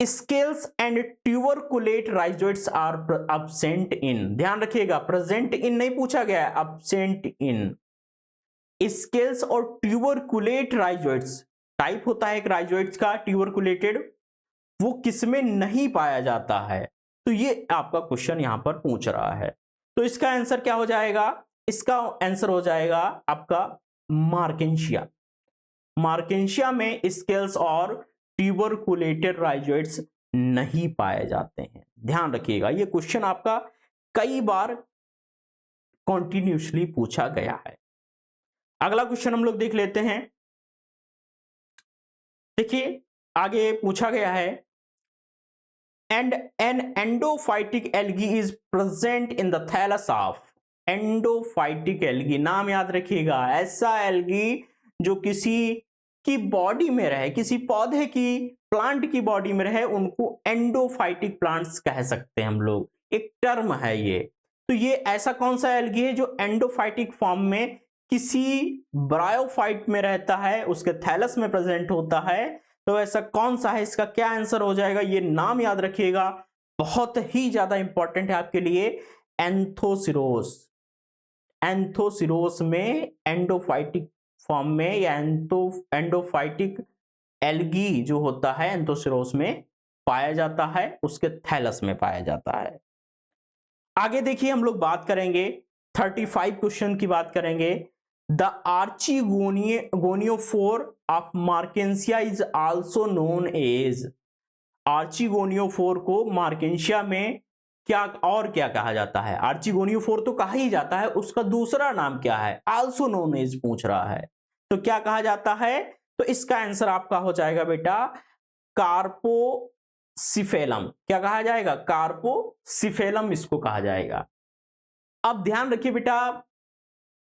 scales and tuberculate rhizoids are absent in. ध्यान रखिएगा, प्रेजेंट इन नहीं पूछा गया है, अब्सेंट इन। स्केल्स और ट्यूबरकुलेट राइजोइड्स, टाइप होता है एक राइजोइड्स का ट्यूबरकुलेटेड, वो किसमें नहीं पाया जाता है, तो ये आपका क्वेश्चन यहां पर पूछ रहा है। तो इसका आंसर क्या हो जाएगा, इसका आंसर हो जाएगा आपका मार्केंशिया। मार्केंशिया में स्केल्स और ट्यूबरकुलेटेड राइजोइड्स नहीं पाए जाते हैं। ध्यान रखिएगा, ये क्वेश्चन आपका कई बार कंटिन्यूअसली पूछा गया है। अगला क्वेश्चन हम लोग देख लेते हैं। देखिए आगे पूछा गया है, and an endophytic algae is present in the thallus of. Endophytic algae, नाम याद रखिएगा, ऐसा एल्गी जो किसी की बॉडी में रहे, किसी पौधे की, प्लांट की बॉडी में रहे, उनको एंडोफाइटिक प्लांट्स कह सकते हैं हम लोग, एक टर्म है ये। तो ये ऐसा कौन सा एल्गी है जो एंडोफाइटिक फॉर्म में किसी ब्रायोफाइट में रहता है, उसके थैलस में प्रेजेंट होता है, तो ऐसा कौन सा है, इसका क्या आंसर हो जाएगा, ये नाम याद रखिएगा, बहुत ही ज्यादा इंपॉर्टेंट है आपके लिए, एंथोसिरोस। एंथोसिरोस में एंडोफाइटिक फॉर्म में या एंडोफाइटिक एल्गी जो होता है एंथोसिरोस में पाया जाता है, उसके थैलस में पाया जाता है। आगे देखिए हम लोग बात करेंगे 35 क्वेश्चन की बात करेंगे। The archegoniophore of Marchantia is also known as. Archegoniophore को मार्केंशिया में क्या और क्या कहा जाता है, आर्चिगोनियोफोर तो कहा ही जाता है, उसका दूसरा नाम क्या है, आल्सो नोन एज पूछ रहा है, तो क्या कहा जाता है, तो इसका आंसर आपका हो जाएगा बेटा कार्पोसिफेलम। क्या कहा जाएगा, कार्पोसिफेलम इसको कहा जाएगा। अब ध्यान रखिए बेटा,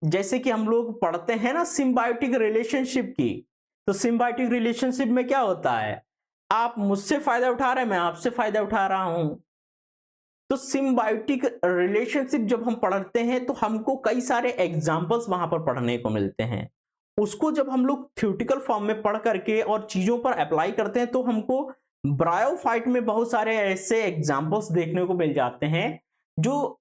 जैसे कि हम लोग पढ़ते हैं ना सिम्बायोटिक रिलेशनशिप की, तो सिम्बायोटिक रिलेशनशिप में क्या होता है, आप मुझसे फायदा उठा रहे हैं, मैं आपसे फायदा उठा रहा हूं, तो सिम्बायोटिक रिलेशनशिप जब हम पढ़ते हैं तो हमको कई सारे एग्जाम्पल्स वहां पर पढ़ने को मिलते हैं। उसको जब हम लोग थ्योरेटिकल फॉर्म में पढ़ करके और चीजों पर अप्लाई करते हैं तो हमको ब्रायोफाइट में बहुत सारे ऐसे एग्जाम्पल्स देखने को मिल जाते हैं जो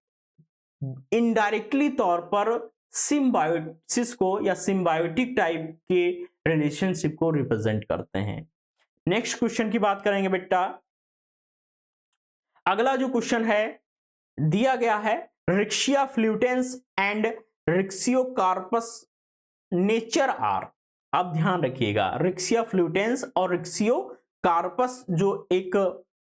इनडायरेक्टली तौर पर सिम्बायोसिस को या सिम्बायोटिक टाइप के रिलेशनशिप को रिप्रेजेंट करते हैं। नेक्स्ट क्वेश्चन की बात करेंगे बेटा। अगला जो क्वेश्चन है दिया गया है, रिक्शिया फ्लूटेंस एंड रिक्सियोकार्पस नेचर आर। आप ध्यान रखिएगा, रिक्शिया फ्लूटेंस और रिक्सियोकार्पस जो एक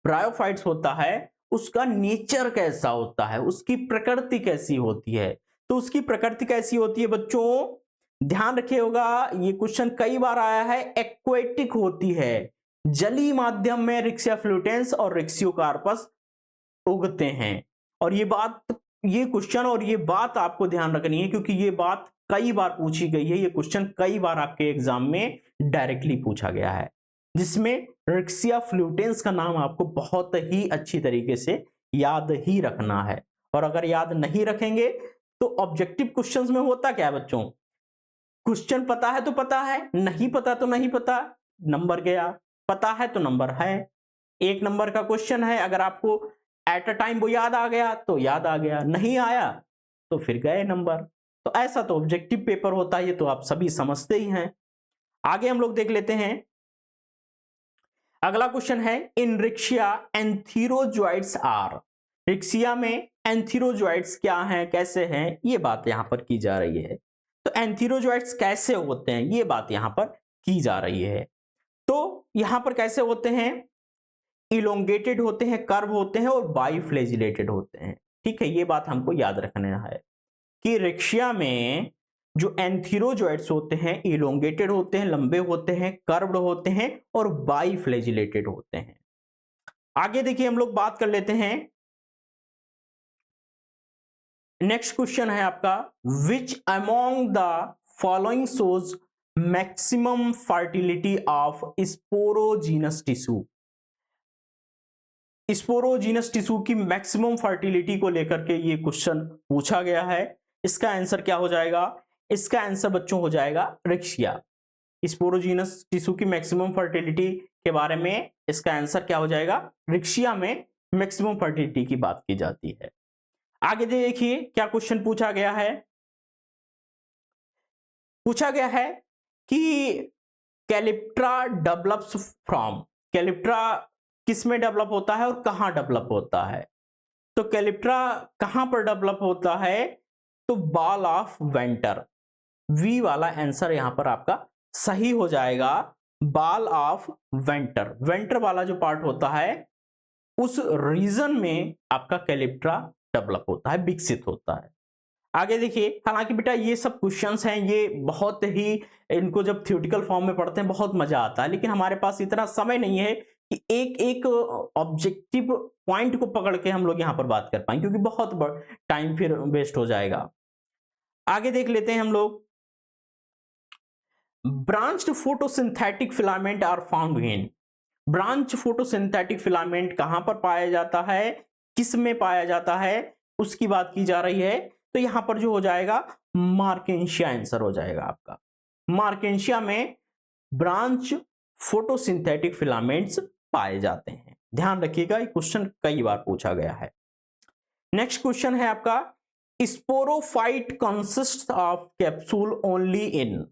ब्रायोफाइट्स होता है उसका नेचर कैसा होता है, उसकी प्रकृति कैसी होती है। तो उसकी प्रकृति कैसी होती है बच्चों, ध्यान रखिएगा, ये क्वेश्चन कई बार आया है। एक्वेटिक होती है, जलीय माध्यम में रिक्शिया फ्लूटेंस और रिक्सियोकार्पस उगते हैं। और ये क्वेश्चन और ये बात आपको ध्यान रखनी है क्योंकि ये बात कई बार पूछी गई है। ये क्वेश्चन कई बार आपके एग्जाम में डायरेक्टली पूछा गया है, जिसमें रिक्शिया फ्लूटेंस का नाम आपको बहुत ही अच्छी तरीके से याद ही रखना है। और अगर याद नहीं रखेंगे तो ऑब्जेक्टिव क्वेश्चंस में होता क्या है बच्चों, क्वेश्चन पता है तो पता है, नहीं पता तो नहीं पता, नंबर गया। पता है तो नंबर है, 1 नंबर का क्वेश्चन है, अगर आपको एट अ टाइम वो याद आ गया तो याद आ गया, नहीं आया तो फिर गए नंबर। तो ऐसा तो ऑब्जेक्टिव पेपर होता है, ये तो आप सभी समझते ही हैं। आगे हम लोग देख लेते हैं। अगला क्वेश्चन है, इन रिक्शिया एंथीरोजोइड्स आर। रिक्शिया में एंथीरोजोइड्स क्या हैं, कैसे हैं, ये बात यहां पर की जा रही है। तो एंथीरोजोइड्स कैसे होते हैं ये बात यहां पर की जा रही है। तो यहां पर कैसे होते हैं, इलोंगेटेड होते हैं, कर्व होते हैं और बाइफ्लेजिलेटेड होते हैं। ठीक है, ये बात हमको याद रखना है कि रिक्शिया में जो एंथीरोजोइड्स होते हैं इलोंगेटेड होते हैं, लंबे होते हैं, कर्व्ड होते हैं और बाइफ्लेजिलेटेड होते हैं। आगे देखिए हम लोग बात कर लेते हैं। नेक्स्ट क्वेश्चन है आपका, विच among the following shows maximum fertility of sporogenous tissue. Sporogenous tissue की मैक्सिमम फर्टिलिटी को लेकर के ये क्वेश्चन पूछा गया है। इसका आंसर क्या हो जाएगा, इसका आंसर बच्चों हो जाएगा रिक्शिया। स्पोरोजीनस टिश्यू की मैक्सिमम फर्टिलिटी के बारे में इसका आंसर क्या हो जाएगा, रिक्शिया में मैक्सिमम फर्टिलिटी की बात की जाती है। आगे देखिए क्या क्वेश्चन पूछा गया है। पूछा गया है कि कैलिप्ट्रा डेवलप्स फ्रॉम, कैलिप्ट्रा किस में डेवलप होता है और कहां डेवलप होता है। तो कैलिप्ट्रा कहां पर डेवलप होता है, तो बॉल ऑफ वेंटर। वी वाला आंसर यहां पर आपका सही हो जाएगा, बॉल ऑफ वेंटर। वेंटर वाला जो पार्ट होता है उस रीजन में आपका कैलिप्ट्रा डेवलप होता है, विकसित होता है। आगे देखिए, हालांकि बेटा ये सब क्वेश्चंस हैं, ये बहुत ही, इनको जब थ्योरेटिकल फॉर्म में पढ़ते हैं बहुत मजा आता है, लेकिन हमारे पास इतना समय नहीं है कि एक एक ऑब्जेक्टिव पॉइंट को पकड़ के हम लोग यहां पर बात कर पाएंगे, क्योंकि बहुत टाइम फिर वेस्ट हो जाएगा। आगे देख लेते हैं हम लोग, branched photosynthetic filament are found in. Branch photosynthetic filament कहां पर पाया जाता है, किस में पाया जाता है, उसकी बात की जा रही है। तो यहां पर जो हो जाएगा मार्केंशिया आंसर हो जाएगा आपका। मार्केंशिया में ब्रांच फोटोसिंथेटिक फिलामेंट्स पाए जाते हैं। ध्यान रखिएगा, ये क्वेश्चन कई बार पूछा गया है। नेक्स्ट क्वेश्चन है आपका, sporophyte consist of capsule only in.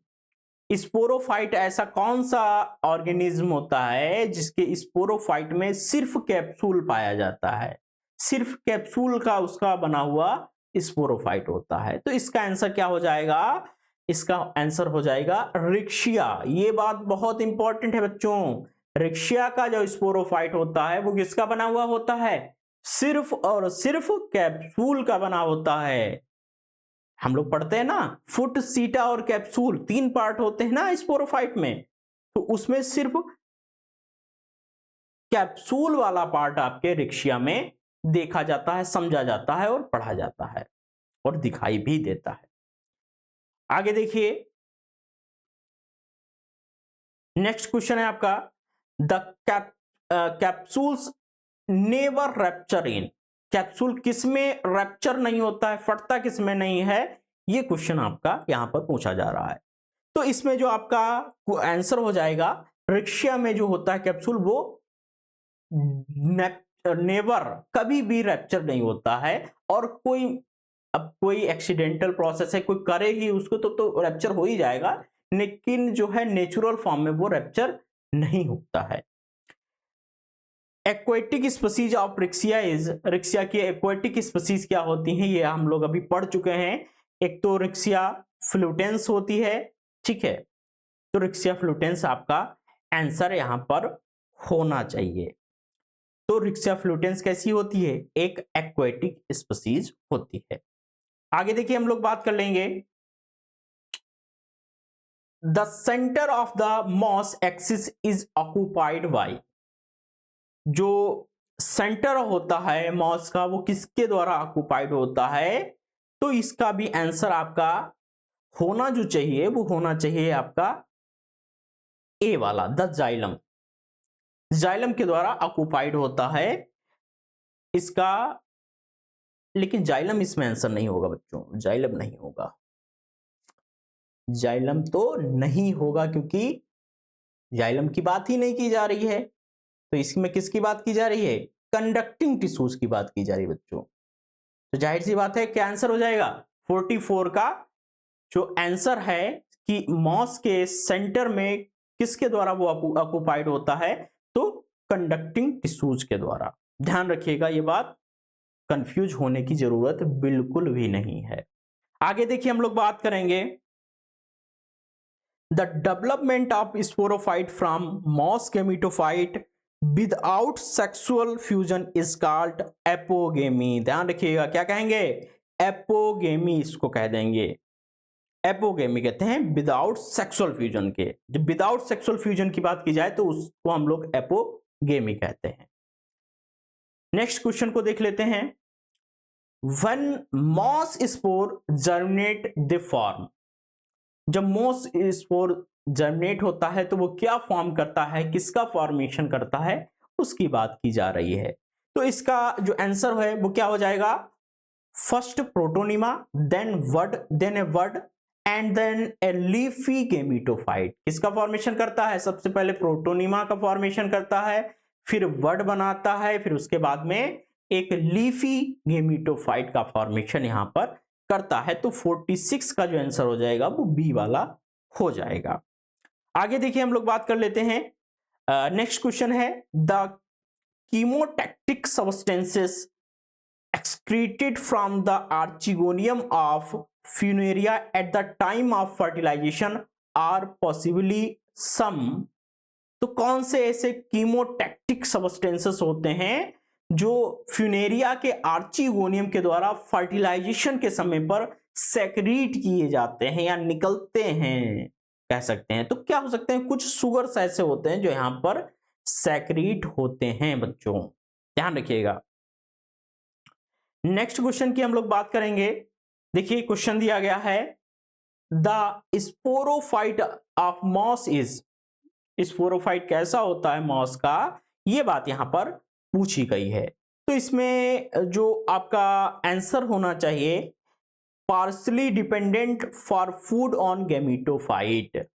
Sporophyte ऐसा कौन सा ऑर्गेनिज्म होता है जिसके स्पोरोफाइट में सिर्फ कैप्सूल पाया जाता है, सिर्फ कैप्सूल का उसका बना हुआ स्पोरोफाइट होता है। तो इसका आंसर क्या हो जाएगा, इसका आंसर हो जाएगा रिक्शिया। ये बात बहुत इंपॉर्टेंट है बच्चों, रिक्शिया का जो स्पोरोफाइट होता है वो किसका बना हुआ होता है, सिर्फ और सिर्फ कैप्सूल का बना होता है। हम लोग पढ़ते हैं ना, फुट, सीटा और कैप्सूल, 3 पार्ट होते हैं ना स्पोरोफाइट में, तो उसमें सिर्फ कैप्सूल वाला पार्ट आपके रिक्शिया में देखा जाता है, समझा जाता है और पढ़ा जाता है और दिखाई भी देता है। आगे देखिए, नेक्स्ट क्वेश्चन है आपका, the capsules never rapture in. Capsule किस में रैप्चर नहीं होता है, फटता किस में नहीं है, ये क्वेश्चन आपका यहां पर पूछा जा रहा है। तो इसमें जो आपका आंसर हो जाएगा, रिक्शिया में जो होता है कैप्सूल वो नेवर, कभी भी रैप्चर नहीं होता है। और कोई एक्सीडेंटल प्रोसेस है, कोई करे ही उसको तो रैप्चर हो ही जाएगा, लेकिन जो है नेचुरल फॉर्म में वो रैप्चर नहीं होता है। एक्वेटिक स्पीसीज ऑफ रिक्शिया इज, रिक्शिया की एक्वेटिक स्पीसीज क्या होती हैं, ये हम लोग अभी पढ़ चुके हैं। एक तो रिक्शिया फ्लूटेंस होती है, ठीक है, तो रिक्शिया फ्लूटेंस आपका आंसर यहां पर होना चाहिए। तो रिक्शिया फ्लूटेंस कैसी होती है, एक एक्वेटिक स्पीसीज होती है। आगे देखिए हम लोग बात कर लेंगे, the centre of the moss axis is occupied by, जो सेंटर होता है मॉस का वो किसके द्वारा ऑक्युपाइड होता है, तो इसका भी आंसर आपका होना जो चाहिए वो होना चाहिए आपका ए वाला, द जाइलम, जाइलम के द्वारा ऑक्युपाइड होता है इसका। लेकिन जाइलम इसमें आंसर नहीं होगा बच्चों, जाइलम नहीं होगा, जाइलम तो नहीं होगा, क्योंकि जाइलम की बात ही नहीं की जा रही है। तो इसमें किसकी बात की जा रही है, कंडक्टिंग टिश्यूज की बात की जा रही है बच्चों। तो जाहिर सी बात है क्या आंसर हो जाएगा, 44 का जो आंसर है कि मॉस के सेंटर में किसके द्वारा वो ऑक्युपाइड होता है, तो कंडक्टिंग टिश्यूज के द्वारा। ध्यान रखिएगा ये बात, कंफ्यूज होने की जरूरत बिल्कुल भी नहीं है। आगे देखिए हम लोग बात करेंगे, the development of sporophyte from moss gametophyte without sexual fusion is called apogamy. ध्यान रखिएगा क्या कहेंगे, एपोगेमी इसको कह देंगे, एपोगेमी कहते हैं विदाउट सेक्सुअल फ्यूजन के। जब विदाउट सेक्सुअल फ्यूजन की बात की जाए तो उसको हम लोग एपोगेमी कहते हैं। नेक्स्ट क्वेश्चन को देख लेते हैं, when moss spore germinate they form, जब मॉस स्पोर जर्मिनेट होता है तो वो क्या फॉर्म करता है, किसका फॉर्मेशन करता है, उसकी बात की जा रही है। तो इसका जो आंसर है वो क्या हो जाएगा, first protonema, then word, then a word and then a leafy gametophyte. किसका फॉर्मेशन करता है, सबसे पहले प्रोटोनिमा का फॉर्मेशन करता है, फिर वर्ड बनाता है, फिर उसके बाद में एक लीफी गेमिटोफाइट का फॉर्मेशन यहां पर करता है। तो 46 का जो आंसर हो जाएगा वो बी वाला हो जाएगा। आगे देखिए हम लोग बात कर लेते हैं, नेक्स्ट क्वेश्चन है, the chemotactic substances excreted from the archegonium of funaria at the time of fertilization are possibly some। तो कौन से ऐसे कीमोटैक्टिक सब्सटेंसेस होते हैं जो फ्यूनेरिया के आर्चिगोनियम के द्वारा फर्टिलाइजेशन के समय पर सेक्रीट किए जाते हैं या निकलते हैं कह सकते हैं। तो क्या हो सकते हैं, कुछ सुगर्स ऐसे होते हैं जो यहां पर सेक्रीट होते हैं बच्चों, ध्यान रखिएगा। नेक्स्ट क्वेश्चन की हम लोग बात करेंगे, देखिए क्वेश्चन दिया गया है, the sporophyte of moss is, sporophyte कैसा होता है मॉस का, ये बात यहां पर पूछी गई है। तो इसमें जो आपका आंसर होना चाहिए, partially dependent for food on gametophyte.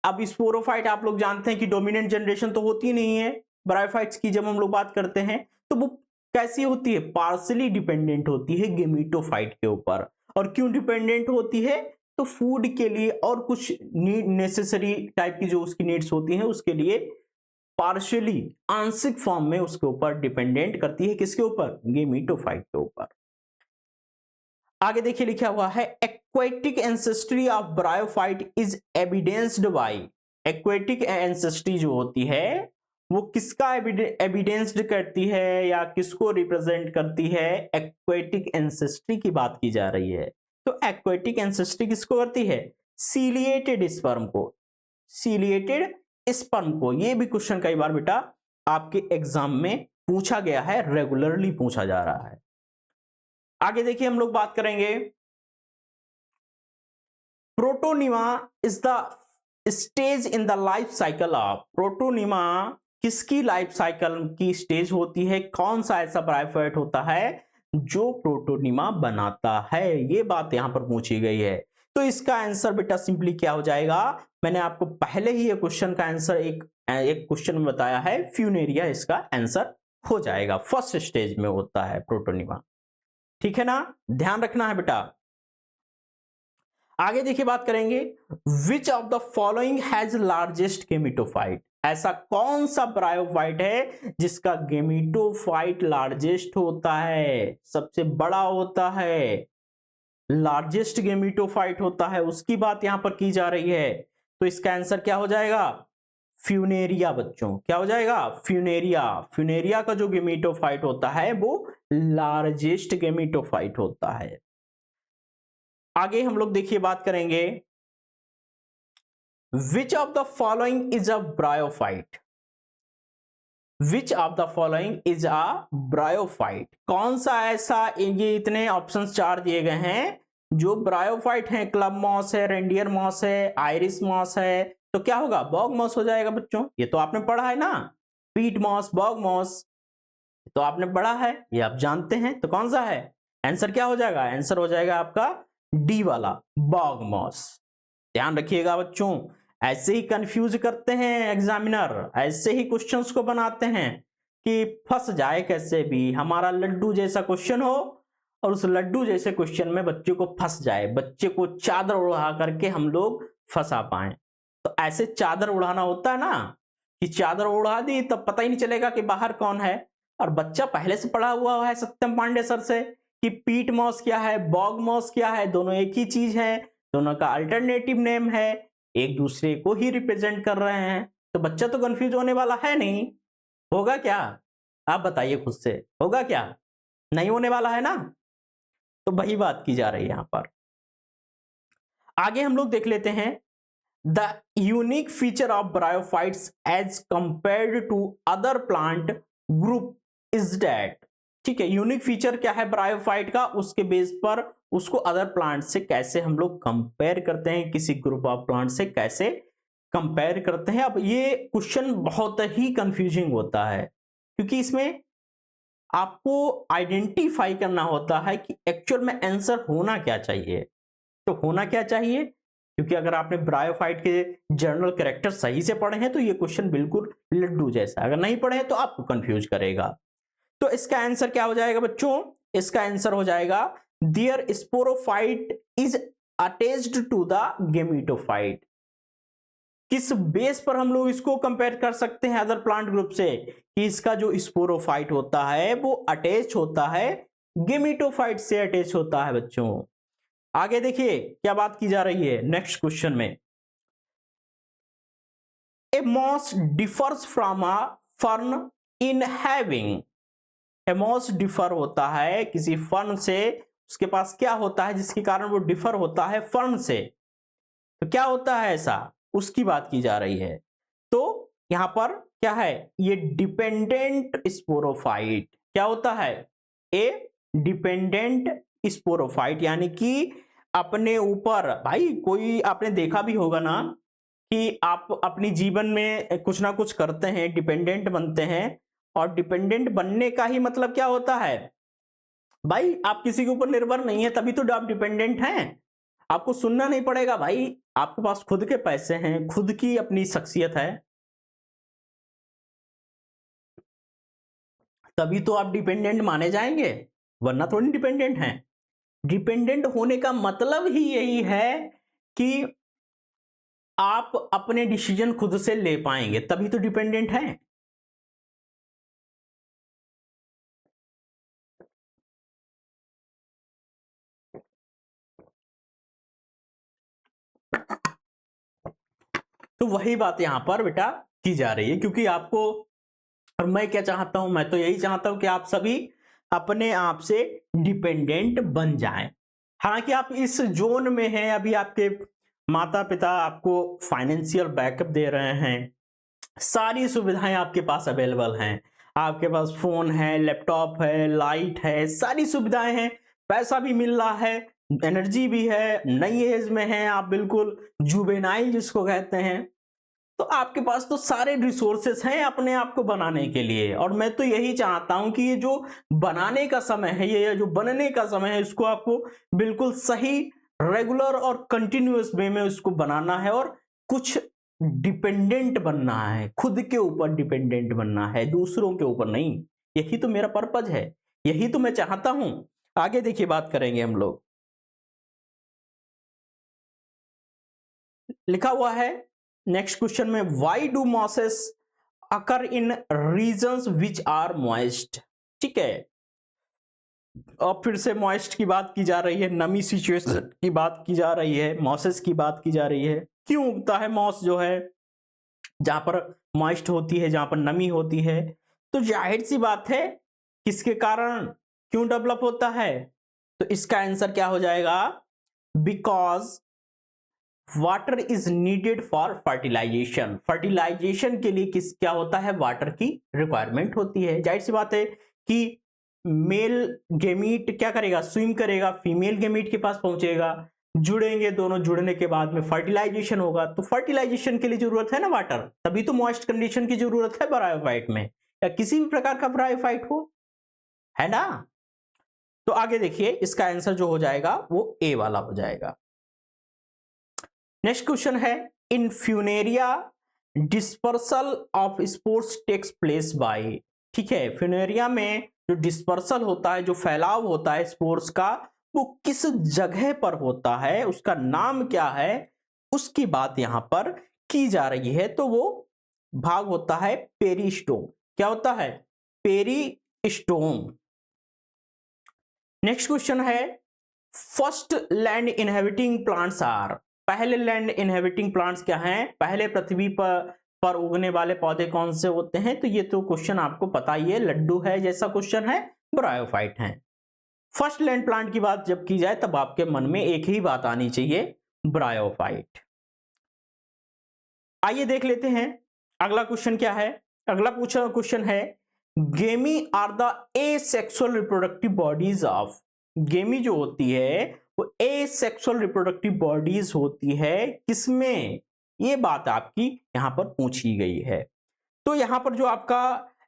अब स्पोरोफाइट आप लोग जानते हैं कि डोमिनेंट जनरेशन तो होती नहीं है ब्रायोफाइट्स की, जब हम लोग बात करते हैं तो वो कैसी होती है, पार्सली डिपेंडेंट होती है गेमिटोफाइट के ऊपर। और क्यों डिपेंडेंट होती है, तो फूड के लिए और कुछ नीड, नेसेसरी टाइप की जो उसकी नीड्स होती हैं उसके लिए पार्शियली, आंशिक फॉर्म में उसके ऊपर डिपेंडेंट करती है, किसके ऊपर, गेमिटोफाइट के ऊपर। आगे देखिए लिखा हुआ है, aquatic ancestry of bryophyte is evidenced by, aquatic ancestry जो होती है वो किसका एविडेंस्ड करती है या किसको रिप्रेजेंट करती है, एक्वेटिक एंसेस्ट्री की बात की जा रही है। तो एक्वेटिक एंसेस्ट्री किसको करती है, सीलिएटेड स्पर्म को, सीलिएटेड स्पर्म को। ये भी क्वेश्चन कई बार बेटा आपके एग्जाम में पूछा गया है, रेगुलरली पूछा जा रहा है। आगे देखिए हम लोग बात करेंगे, protonema is the stage in the life cycle of, protonema किसकी लाइफ साइकिल की स्टेज होती है, कौन सा ऐसा ब्रायोफाइट होता है जो प्रोटोनिमा बनाता है, ये बात यहां पर पूछी गई है। तो इसका आंसर बेटा सिंपली क्या हो जाएगा, मैंने आपको पहले ही ये क्वेश्चन का आंसर एक क्वेश्चन में बताया है, फ्यूनेरिया इसका आंसर हो जाएगा। फर्स्ट स्टेज में होता है प्रोटोनिमा, ठीक है ना, ध्यान रखना है बेटा। आगे देखिए बात करेंगे, विच of the following has largest gametophyte, ऐसा कौन सा ब्रायोफाइट है जिसका गेमिटोफाइट लार्जेस्ट होता है, सबसे बड़ा होता है, लार्जेस्ट गेमिटोफाइट होता है, उसकी बात यहां पर की जा रही है। तो इसका आंसर क्या हो जाएगा, फ्यूनेरिया बच्चों, क्या हो जाएगा, फ्यूनेरिया। फ्यूनेरिया का जो गेमिटोफाइट होता है वो लार्जेस्ट गेमिटोफाइट होता है। आगे हम लोग देखिए बात करेंगे, विच of the following is a bryophyte, which of the following is a bryophyte, कौन सा ऐसा, ये इतने ऑप्शंस 4 दिए गए हैं जो ब्रायोफाइट हैं, क्लब मॉस है, रेंडियर मॉस है, आयरिस मॉस है, तो क्या होगा, बॉग मॉस हो जाएगा बच्चों। ये तो आपने पढ़ा है ना, पीट मॉस, बॉग मॉस, तो आपने पढ़ा है, ये आप जानते हैं। तो कौन सा है आंसर, क्या हो जाएगा, आंसर हो जाएगा आपका डी वाला, बॉग मॉस। ध्यान रखिएगा बच्चों, ऐसे ही कंफ्यूज करते हैं एग्जामिनर, ऐसे ही क्वेश्चंस को बनाते हैं कि फंस जाए कैसे भी, हमारा लड्डू जैसा क्वेश्चन हो और उस लड्डू जैसे क्वेश्चन में बच्चे को फंस जाए, बच्चे को चादर उड़ा करके हम लोग फंसा पाए। तो ऐसे चादर उड़ाना होता है ना, कि चादर उड़ा दी तब पता ही नहीं चलेगा कि बाहर कौन है, और बच्चा पहले से पढ़ा हुआ है सत्यम पांडे सर से कि पीट मॉस क्या है, बॉग मॉस क्या है, दोनों एक ही चीज है, दोनों का अल्टरनेटिव नेम है, एक दूसरे को ही रिप्रेजेंट कर रहे हैं। तो बच्चा तो कंफ्यूज होने वाला है नहीं, होगा क्या, आप बताइए खुद से, होगा क्या, नहीं होने वाला है ना। तो वही बात की जा रही है यहां पर। आगे हम लोग देख लेते हैं, the unique feature of bryophytes as compared to other plant group is that, ठीक है, यूनिक फीचर क्या है ब्रायोफाइट का, उसके बेस पर उसको अदर प्लांट से कैसे हम लोग कंपेयर करते हैं, किसी ग्रुप ऑफ प्लांट से कैसे कंपेयर करते हैं। अब ये क्वेश्चन बहुत ही कंफ्यूजिंग होता है, क्योंकि इसमें आपको आइडेंटिफाई करना होता है कि एक्चुअल में आंसर होना क्या चाहिए। तो होना क्या चाहिए, क्योंकि अगर आपने ब्रायोफाइट के जनरल कैरेक्टर सही से पढ़े हैं तो ये क्वेश्चन बिल्कुल लड्डू जैसा, अगर नहीं पढ़े हैं तो आपको कंफ्यूज करेगा। तो इसका आंसर क्या हो जाएगा बच्चों, इसका आंसर हो जाएगा their sporophyte is attached to the gametophyte. किस बेस पर हम लोग इसको कंपेयर कर सकते हैं अदर प्लांट ग्रुप से, कि इसका जो स्पोरोफाइट होता है वो अटैच होता है गेमिटोफाइट से, अटैच होता है बच्चों। आगे देखिए क्या बात की जा रही है नेक्स्ट क्वेश्चन में, a moss differs from a fern in having, a moss differ होता है किसी फर्न से, उसके पास क्या होता है जिसके कारण वो डिफर होता है फर्न से, तो क्या होता है ऐसा, उसकी बात की जा रही है। तो यहां पर क्या है, ये डिपेंडेंट स्पोरोफाइट, क्या होता है, ए डिपेंडेंट स्पोरोफाइट, यानी कि अपने ऊपर, भाई कोई आपने देखा भी होगा ना कि आप अपनी जीवन में कुछ ना कुछ करते हैं, डिपेंडेंट बनते हैं, और डिपेंडेंट बनने का ही मतलब क्या होता है, भाई आप किसी के ऊपर निर्भर नहीं है तभी तो आप डिपेंडेंट हैं, आपको सुनना नहीं पड़ेगा, भाई आपके पास खुद के पैसे हैं, खुद की अपनी शख्सियत है, तभी तो आप डिपेंडेंट माने जाएंगे, वरना थोड़ी डिपेंडेंट हैं। डिपेंडेंट होने का मतलब ही यही है कि आप अपने डिसीजन खुद से ले पाएंगे, तभी तो डिपेंडेंट हैं। तो वही बात यहां पर बेटा की जा रही है, क्योंकि आपको, और मैं क्या चाहता हूं, मैं तो यही चाहता हूं कि आप सभी अपने आप से डिपेंडेंट बन जाएं। हालांकि आप इस जोन में हैं, अभी आपके माता पिता आपको फाइनेंशियल बैकअप दे रहे हैं, सारी सुविधाएं आपके पास अवेलेबल हैं, आपके पास फोन है, लैपटॉप है, लाइट है, सारी सुविधाएं हैं, पैसा भी मिल रहा है, एनर्जी भी है, नई एज में है आप, बिल्कुल जुवेनाइल जिसको कहते हैं। तो आपके पास तो सारे रिसोर्सेस हैं अपने आप को बनाने के लिए, और मैं तो यही चाहता हूं कि ये जो बनाने का समय है, ये जो बनने का समय है, इसको आपको बिल्कुल सही, रेगुलर और कंटिन्यूअस वे में उसको बनाना है, और कुछ डिपेंडेंट बनना है, खुद के ऊपर डिपेंडेंट बनना है, दूसरों के ऊपर नहीं। यही तो मेरा पर्पज है, यही तो मैं चाहता हूं। आगे देखिए, बात करेंगे हम लोग। लिखा हुआ है नेक्स्ट क्वेश्चन में, why do mosses occur in regions which are moist. ठीक है, अब फिर से मॉइस्ट की बात की जा रही है, नमी सिचुएशन की बात की जा रही है, मॉसेस की बात की जा रही है। क्यों उगता है मॉस जो है जहां पर मॉइस्ट होती है, जहां पर नमी होती है? तो जाहिर सी बात है, किसके कारण क्यों डेवलप होता है? तो इसका आंसर क्या हो जाएगा? Because water is needed for fertilization. Fertilization के लिए क्या होता है? वाटर की रिक्वायरमेंट होती है। जाहिर सी बात है कि मेल गेमीट क्या करेगा? स्विम करेगा, फीमेल गेमीट के पास पहुंचेगा, जुड़ेंगे, दोनों जुड़ने के बाद में फर्टिलाइजेशन होगा। तो फर्टिलाइजेशन के लिए जरूरत है ना वाटर, तभी तो मॉइस्ट कंडीशन की जरूरत है ब्रायोफाइट में, या किसी भी प्रकार का ब्रायोफाइट हो, है ना? तो आगे देखिए, इसका आंसर जो हो जाएगा वो ए वाला हो जाएगा। नेक्स्ट क्वेश्चन है, in Funaria dispersal of spores takes place by. ठीक है, फ्यूनेरिया में जो डिस्पर्सल होता है, जो फैलाव होता है स्पोर्स का, वो किस जगह पर होता है, उसका नाम क्या है, उसकी बात यहां पर की जा रही है। तो वो भाग होता है पेरिस्टोम। क्या होता है? पेरिस्टोम। नेक्स्ट क्वेश्चन है, first land inhabiting plants are. पहले लैंड इनहेबिटिंग प्लांट्स क्या हैं? पहले पृथ्वी पर उगने वाले पौधे कौन से होते हैं? तो ये तो क्वेश्चन आपको पता ही है, लड्डू है जैसा क्वेश्चन है, ब्रायोफाइट है। फर्स्ट लैंड प्लांट की बात जब की जाए तब आपके मन में एक ही बात आनी चाहिए, ब्रायोफाइट। आइए देख लेते हैं अगला क्वेश्चन क्या है। अगला पूछा क्वेश्चन है, gemmae are the asexual reproductive bodies of. Gemmae जो होती है वो एसेक्सुअल रिप्रोडक्टिव बॉडीज होती है किसमें? ये बात आपकी यहां पर पूछी गई है। तो यहां पर जो आपका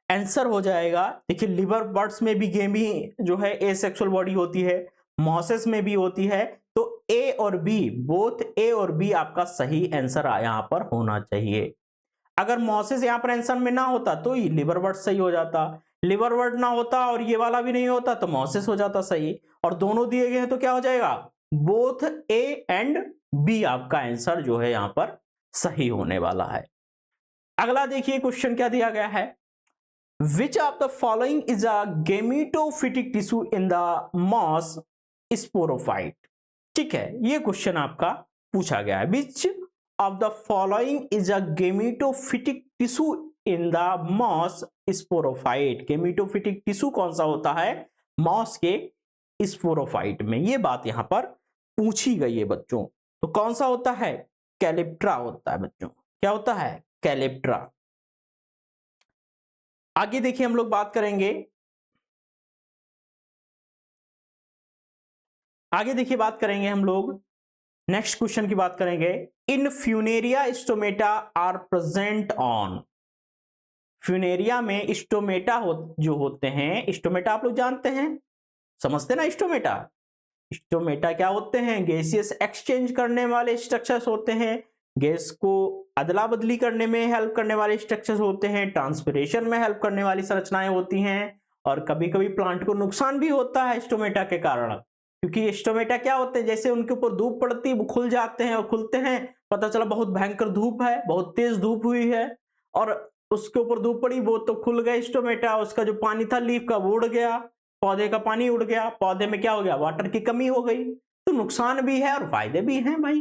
आंसर हो जाएगा, देखिए, लिवर बर्ड्स में भी गेमी जो है एसेक्सुअल बॉडी होती है, मॉसेस में भी होती है। तो ए और बी, बोथ ए और बी आपका सही आंसर यहां पर होना चाहिए। अगर मॉसेस यहां पर आंसर में ना होता तो ये लिवर बर्ड सही हो जाता, लिवर बर्ड ना होता और ये वाला भी नहीं होता तो मॉसेस हो जाता सही, और दोनों दिए गए हैं तो क्या हो जाएगा? बोथ ए एंड बी आपका आंसर जो है यहां पर सही होने वाला है। अगला देखिए क्वेश्चन क्या दिया गया है, which of the following is a gametophytic tissue in the moss sporophyte. ठीक है, ये क्वेश्चन आपका पूछा गया है, which of the following is a gametophytic tissue in the moss sporophyte. Gametophytic tissue कौन सा होता है मॉस के स्पोरोफाइट में? ये बात यहां पर पूछी गई है बच्चों। तो कौन सा होता है? कैलिप्ट्रा होता है बच्चों। क्या होता है? कैलिप्ट्रा। आगे देखिए, हम लोग बात करेंगे, आगे देखिए बात करेंगे हम लोग, नेक्स्ट क्वेश्चन की बात करेंगे, in Funaria stomata are present on. Funaria में स्टोमेटा जो होते हैं, स्टोमेटा आप लोग जानते हैं, समझते ना? स्टोमेटा, स्टोमेटा क्या होते हैं? गैसियस एक्सचेंज करने वाले स्ट्रक्चर्स होते हैं, गैस को अदला बदली करने में हेल्प करने वाले स्ट्रक्चर्स होते हैं, ट्रांसपिरेशन में हेल्प करने वाली संरचनाएं होती हैं, और कभी कभी प्लांट को नुकसान भी होता है स्टोमेटा के कारण, क्योंकि स्टोमेटा क्या होते हैं, जैसे उनके ऊपर धूप पड़ती है वो खुल जाते हैं, और खुलते हैं पता चला बहुत भयंकर धूप है, बहुत तेज धूप हुई है, और उसके ऊपर धूप पड़ी, वो तो खुल गए स्टोमेटा, उसका जो पानी था लीफ का वो उड़ गया, पौधे का पानी उड़ गया, पौधे में क्या हो गया? वाटर की कमी हो गई। तो नुकसान भी है और फायदे भी हैं भाई,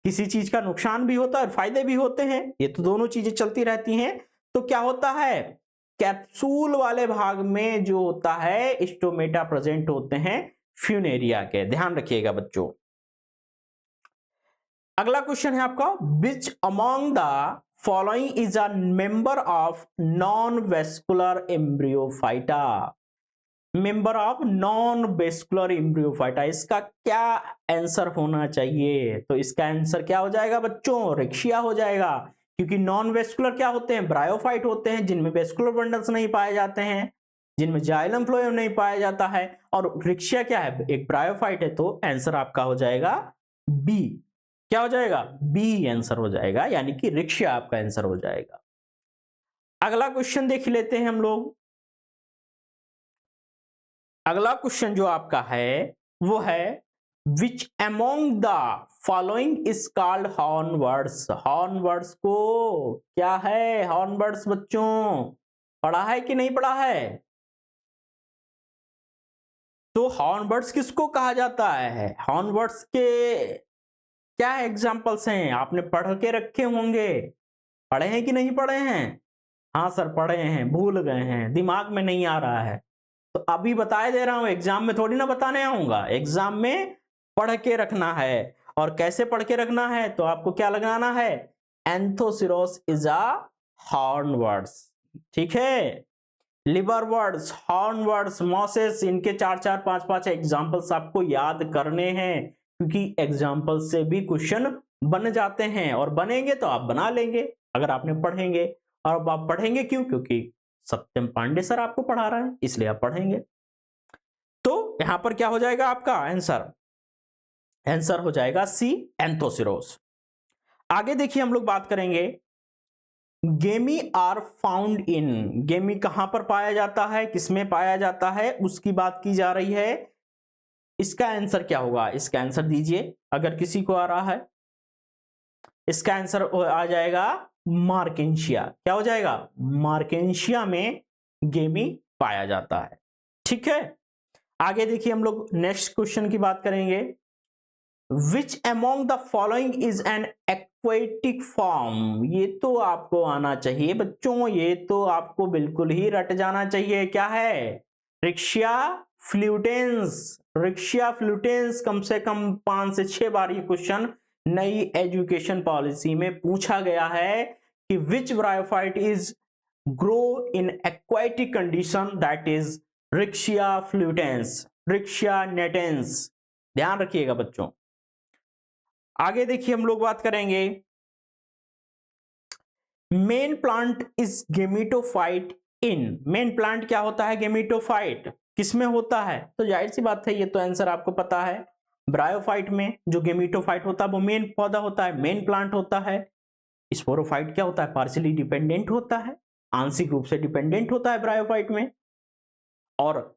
किसी चीज का नुकसान भी होता है और फायदे भी होते हैं, ये तो दोनों चीजें चलती रहती हैं। तो क्या होता है? कैप्सूल वाले भाग में जो होता है स्टोमेटा प्रेजेंट होते हैं फ्यूनेरिया के, ध्यान रखिएगा बच्चों। अगला क्वेश्चन है आपका, which among the following is a member of non vascular Embryophyta. Member of non vascular Embryophyta, इसका क्या आंसर होना चाहिए? तो इसका आंसर क्या हो जाएगा बच्चों? रिक्शिया हो जाएगा, क्योंकि नॉन वेस्कुलर क्या होते हैं, ब्रायोफाइट होते हैं, जिनमें वेस्कुलर बंडल्स नहीं पाए जाते हैं, जिनमें जाइलम फ्लोएम नहीं पाया जाता है। और रिक्शिया क्या है, एक ब्रायोफाइट है, तो आंसर आपका हो जाएगा बी। क्या हो जाएगा, बी आंसर हो जाएगा, यानी कि रिक्शिया आपका आंसर हो जाएगा। अगला क्वेश्चन देख लेते हैं हम लोग। अगला क्वेश्चन जो आपका है वो है which among the following is called hornworts. Hornworts को क्या है, हॉर्नवर्ड्स बच्चों पढ़ा है कि नहीं पढ़ा है? तो हॉर्नवर्ड्स किसको कहा जाता है, हॉर्नवर्ड्स के क्या एग्जांपल्स हैं, आपने पढ़ के रखे होंगे, पढ़े हैं कि नहीं पढ़े हैं? हाँ सर पढ़े हैं, भूल गए हैं, दिमाग में नहीं आ रहा है, तो अभी बताए दे रहा हूं, एग्जाम में थोड़ी ना बताने आऊंगा, एग्जाम में पढ़ के रखना है। और कैसे पढ़ के रखना है, तो आपको क्या लगाना है, एंथोसिरोस इज अ हॉर्नवर्ड्स, ठीक है। लिवरवर्ड्स, हॉर्नवर्ड्स, मॉसेस, इनके 4-4, 5-5 एग्जांपल्स आपको याद करने हैं, क्योंकि एग्जांपल से भी क्वेश्चन बन जाते हैं, और बनेंगे तो आप बना लेंगे अगर आपने पढ़ेंगे। और अब आप पढ़ेंगे क्यों, क्योंकि सत्यम पांडे सर आपको पढ़ा रहा है, इसलिए आप पढ़ेंगे। तो यहां पर क्या हो जाएगा आपका आंसर, आंसर हो जाएगा सी, एंथोसिरोस। आगे देखिए हम लोग बात करेंगे, गेमी आर फाउंड इन, गेमी कहां पर पाया जाता है, किसमें पाया जाता है, उसकी बात की जा रही है। इसका आंसर क्या होगा, इसका आंसर दीजिए अगर किसी को आ रहा है। इसका आंसर आ जाएगा मार्केंशिया। क्या हो जाएगा, मार्केंशिया में गेमी पाया जाता है, ठीक है। आगे देखिए हम लोग नेक्स्ट क्वेश्चन की बात करेंगे, विच among the following is an aquatic form. ये तो आपको आना चाहिए बच्चों, ये तो आपको बिल्कुल ही रट जाना चाहिए। क्या है, रिक्शिया फ्लूटेंस। रिक्शिया फ्लूटेंस कम से कम 5 से 6 बार ये क्वेश्चन नई एजुकेशन पॉलिसी में पूछा गया है कि which bryophyte is grow in aquatic condition, that is Riccia fluitans, Riccia natans. ध्यान रखिएगा बच्चों। आगे देखिए हम लोग बात करेंगे, main plant is gametophyte in. Main plant क्या होता है, गेमिटोफाइट किसमें होता है, तो जाहिर सी बात है ये तो आंसर आपको पता है, ब्रायोफाइट में जो गेमिटोफाइट होता है वो मेन पौधा होता है, मेन प्लांट होता है। स्पोरोफाइट क्या होता है, पार्शियली डिपेंडेंट होता है, आंशिक रूप से डिपेंडेंट होता है ब्रायोफाइट में। और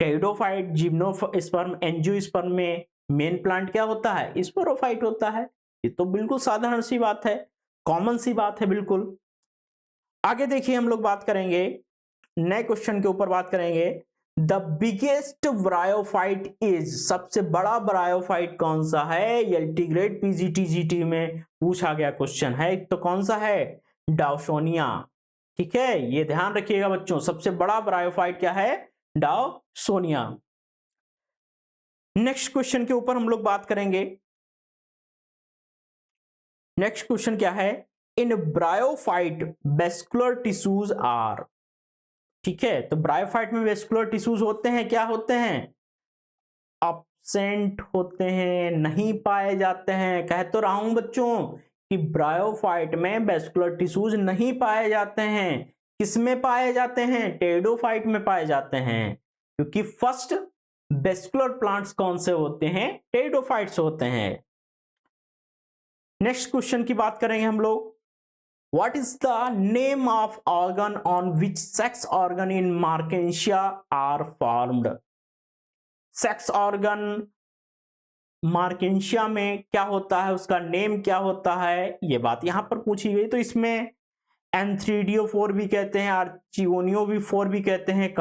टेरिडोफाइट, जिम्नोस्पर्म, एंजियोस्पर्म में मेन प्लांट क्या होता है, स्पोरोफाइट होता है। ये तो बिल्कुल साधारण सी बात है, कॉमन सी बात है बिल्कुल। आगे देखिए हम लोग बात करेंगे, नए क्वेश्चन के ऊपर बात करेंगे, द बिगेस्ट ब्रायोफाइट इज, सबसे बड़ा ब्रायोफाइट कौन सा है, एल्टीग्रेड पीजीटीजीटी में पूछा गया क्वेश्चन है, तो कौन सा है, डाउसोनिया, ठीक है। ये ध्यान रखिएगा बच्चों, सबसे बड़ा ब्रायोफाइट क्या है, डाउसोनिया। नेक्स्ट क्वेश्चन के ऊपर हम लोग बात करेंगे, नेक्स्ट क्वेश्चन क्या है, इन ब्रायोफाइट वेस्कुलर टिश्यूज आर, ठीक है। तो ब्रायोफाइट में वेस्कुलर टिश्यूज होते हैं, क्या होते हैं, एब्सेंट होते हैं, नहीं पाए जाते हैं। कह तो रहा हूं बच्चों कि ब्रायोफाइट में वेस्कुलर टिश्यूज नहीं पाए जाते हैं, किसमें पाए जाते हैं, टेरिडोफाइट में पाए जाते हैं, क्योंकि फर्स्ट वेस्कुलर प्लांट्स कौन से होते हैं, टेरिडोफाइट्स होते हैं। नेक्स्ट क्वेश्चन की बात करेंगे हम लोग, what is the name of organ on which sex organ in Marchantia are formed. Sex organ Marchantia में क्या होता है, उसका नेम क्या होता है, ये बात यहां पर पूछी गई। तो इसमें एंथ्रीडियोफोर भी कहते हैं, आर्चिगोनियोफोर भी कहते हैं,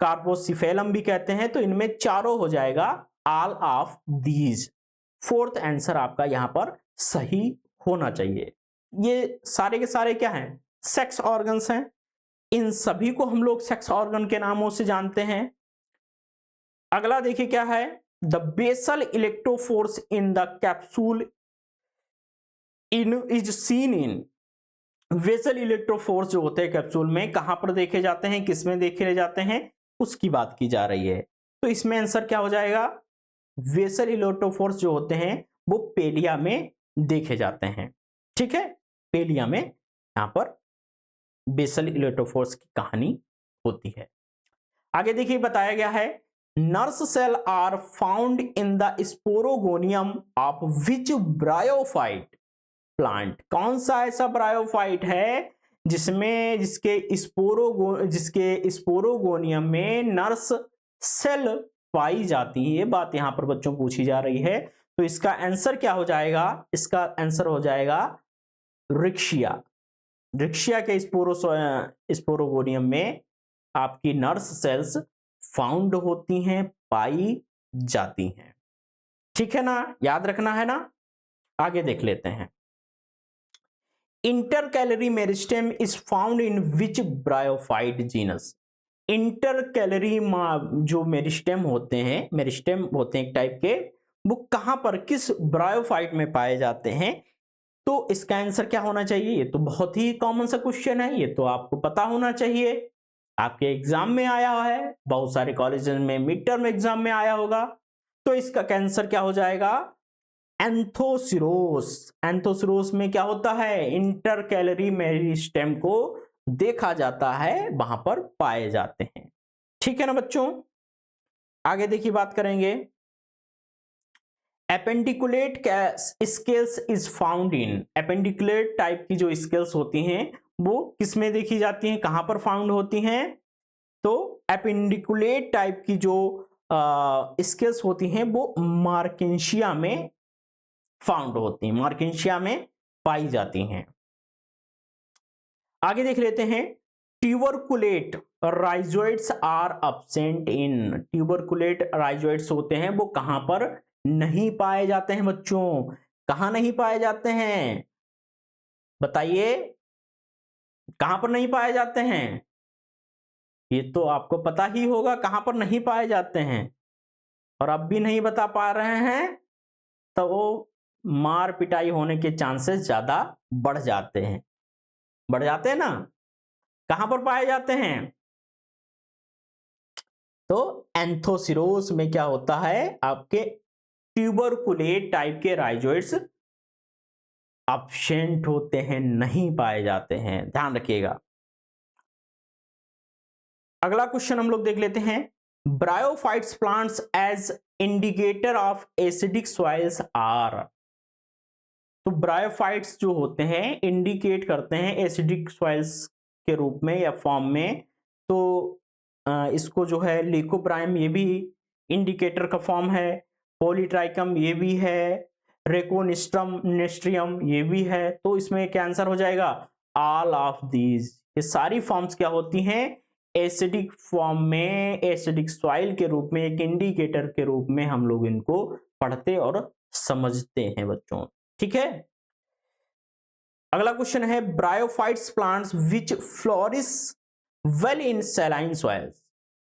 कार्पोसिफेलम भी कहते हैं, तो इनमें चारों हो जाएगा, all of these. Fourth answer आपका यहां पर सही होना चाहिए। ये सारे के सारे क्या हैं, सेक्स ऑर्गन्स हैं, इन सभी को हम लोग सेक्स ऑर्गन के नामों से जानते हैं। अगला देखिए क्या है, the basal elaterophores in the capsule in is seen in. Basal elaterophores जो होते हैं कैप्सूल में कहां पर देखे जाते हैं, किसमें देखे जाते हैं, उसकी बात की जा रही है। तो इसमें आंसर क्या हो जाएगा, वेसल इलेक्ट्रोफोर्स जो होते हैं वो पेलिया में देखे जाते हैं, ठीक है। पेलिया में यहां पर बेसल इलेक्ट्रोफोर्स की कहानी होती है। आगे देखिए बताया गया है nurse cell are found in the sporogonium of which bryophyte plant. कौन सा ऐसा ब्रायोफाइट है जिसके स्पोरोगोनियम में नर्स सेल पाई जाती है। ये बात यहां पर बच्चों पूछी जा रही है, तो इसका आंसर क्या हो जाएगा? इसका आंसर हो जाएगा रिक्शिया। रिक्शिया के स्पोरोगोनियम में आपकी नर्स सेल्स फाउंड होती हैं, पाई जाती हैं। ठीक है ना, याद रखना है ना। आगे देख लेते हैं intercalary meristem is found in which bryophyte genus. Intercalary जो मेरिस्टेम होते हैं एक टाइप के, वो कहां पर किस ब्रायोफाइट में पाए जाते हैं? तो इसका आंसर क्या होना चाहिए? ये तो बहुत ही कॉमन सा क्वेश्चन है, ये तो आपको पता होना चाहिए, आपके एग्जाम में आया है, बहुत सारे कॉलेजेस में मिड टर्म एग्जाम में आया होगा। तो इसका आंसर क्या हो जाएगा? एंथोसिरोस। एंथोसिरोस में क्या होता है? इंटरकैलरी मेरिस्टेम को देखा जाता है, वहां पर पाए जाते हैं। ठीक है ना बच्चों। आगे देखिए बात करेंगे appendiculate scales is found in. Appendiculate type की जो स्केल्स होती हैं वो किसमें देखी जाती हैं, कहां पर फाउंड होती हैं? तो एपेंडिकुलेट टाइप की जो स्केल्स होती हैं वो मार्केंशिया में फाउंड होती हैं, मार्केंशिया में पाई जाती हैं। आगे देख लेते हैं tuberculate rhizoids are absent in. Tuberculate rhizoids होते हैं वो कहां पर नहीं पाए जाते हैं बच्चों? कहां नहीं पाए जाते हैं बताइए, कहां पर नहीं पाए जाते हैं? ये तो आपको पता ही होगा कहां पर नहीं पाए जाते हैं, और अब भी नहीं बता पा रहे हैं तो वो मार पिटाई होने के चांसेस ज्यादा बढ़ जाते हैं। बढ़ जाते हैं ना। कहां पर पाए जाते हैं? तो एंथोसिरोस में क्या होता है? आपके ट्यूबरकुलेट टाइप के राइजोइड्स एब्सेंट होते हैं, नहीं पाए जाते हैं, ध्यान रखिएगा। अगला क्वेश्चन हम लोग देख लेते हैं bryophytes plants as indicator of acidic soils are. तो ब्रायोफाइट्स जो होते हैं इंडिकेट करते हैं एसिडिक सॉइल्स के रूप में या फॉर्म में। तो इसको जो है लिकोब्रायम, ये भी इंडिकेटर का फॉर्म है, पॉलीट्राइकम ये भी है, रेकोनिस्ट्रम नेस्ट्रियम ये भी है। तो इसमें क्या आंसर हो जाएगा? All of these. ये सारी फॉर्म्स क्या होती हैं? एसिडिक फॉर्म में, एसिडिक सॉइल के रूप में, एक इंडिकेटर के रूप में हम लोग इनको पढ़ते और समझते हैं बच्चों। ठीक है। अगला क्वेश्चन है bryophytes plants which flourish well in saline soils.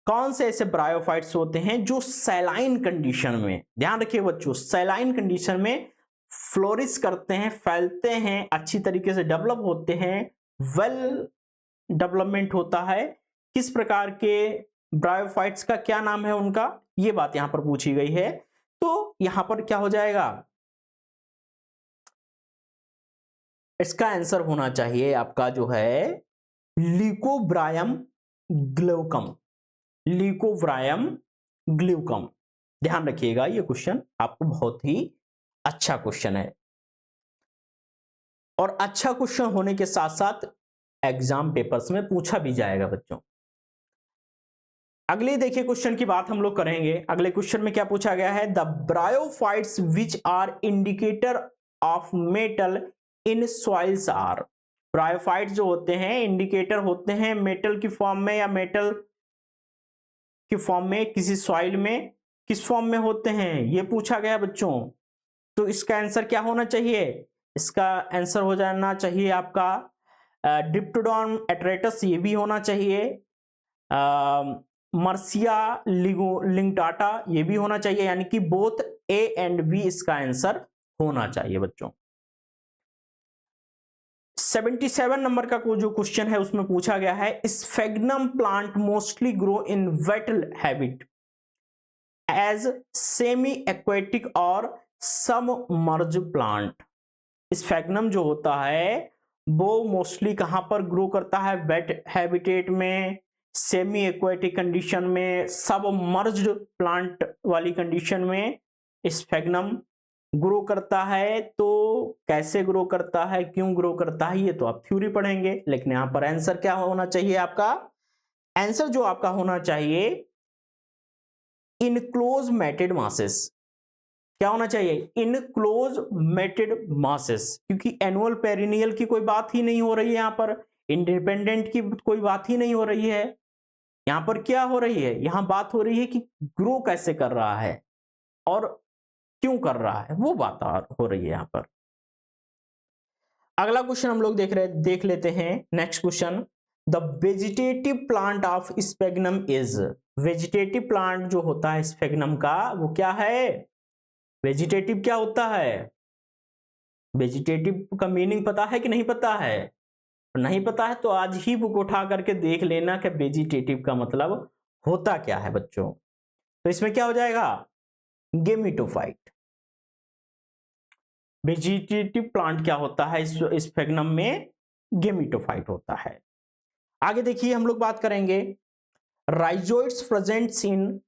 कौन से ऐसे ब्रायोफाइट्स होते हैं जो सैलाइन कंडीशन में, ध्यान रखिए बच्चों, सैलाइन कंडीशन में फ्लोरिश करते हैं, फैलते हैं, अच्छी तरीके से डेवलप होते हैं, वेल डेवलपमेंट होता है। किस प्रकार के ब्रायोफाइट्स का क्या नाम है उनका, ये बात यहां पर पूछी गई है। तो यहां पर क्या हो जाएगा? इसका आंसर होना चाहिए आपका जो है लिकोब्रायम ग्लूकम। लिकोब्रायम ग्लूकम, ध्यान रखिएगा, ये क्वेश्चन आपको बहुत ही अच्छा क्वेश्चन है, और अच्छा क्वेश्चन होने के साथ साथ एग्जाम पेपर्स में पूछा भी जाएगा बच्चों। अगले देखिए क्वेश्चन की बात हम लोग करेंगे। अगले क्वेश्चन में क्या पूछा गया है? The bryophytes which are indicator of metal in soils are. Bryophytes जो होते हैं इंडिकेटर होते हैं मेटल की फॉर्म में या मेटल की फॉर्म में किसी सॉइल में, किस फॉर्म में होते हैं ये पूछा गया बच्चों। तो इसका आंसर क्या होना चाहिए? इसका आंसर हो जाना चाहिए आपका डिप्टोडॉन एट्रेटस, ये भी होना चाहिए, मर्सिया लिंगटाटा ये भी होना चाहिए, यानी कि बोथ ए एंड बी इसका आंसर होना चाहिए बच्चों। 77 नंबर का जो क्वेश्चन है उसमें पूछा गया है sphagnum plant mostly grow in wet habit as semi aquatic और सबमर्ज प्लांट। स्फेग्नम जो होता है वो मोस्टली कहाँ पर ग्रो करता है? वेट हैबिटेट में, सेमी एक्वेटिक कंडीशन में, सब मर्ज्ड प्लांट वाली कंडीशन में स्फेगनम ग्रो करता है। तो कैसे ग्रो करता है, क्यों ग्रो करता है, ये तो आप थ्योरी पढ़ेंगे। लेकिन यहाँ पर आंसर क्या होना चाहिए आपका? आंसर जो आपका होना चाहिए इनक्लोज मैटेड मासेस। क्या होना चाहिए? इनक्लोज मैटेड मासेस, क्योंकि एनुअल पेरिनियल की कोई बात ही नहीं हो रही है यहाँ पर, इंडिपेंडेंट की कोई बात ही नहीं हो रही है। यहाँ पर क्या हो रही है? यहाँ बात हो रही है कि ग्रो कैसे कर रहा है और क्यों कर रहा है, वो बात हो रही है यहाँ पर। अगला क्वेश्चन हम लोग देख लेते हैं। Next question, the vegetative plant of sphagnum is. Vegetative plant जो होता है स्फेगनम का, वो क्या है? वेजिटेटिव क्या होता है? वेजिटेटिव का मीनिंग पता है कि नहीं पता है? नहीं पता है तो आज ही बुक उठा करके देख लेना कि वेजिटेटिव का मतलब होता क्या है बच्चों। तो इसमें क्या हो जाएगा? गेमिटोफाइट। वेजिटेटिव प्लांट क्या होता है? स्फेगनम में गेमिटोफाइट होता है। आगे देखिए हम लोग बात करेंगे, राइजोइड्स प्रेजेंट्स इन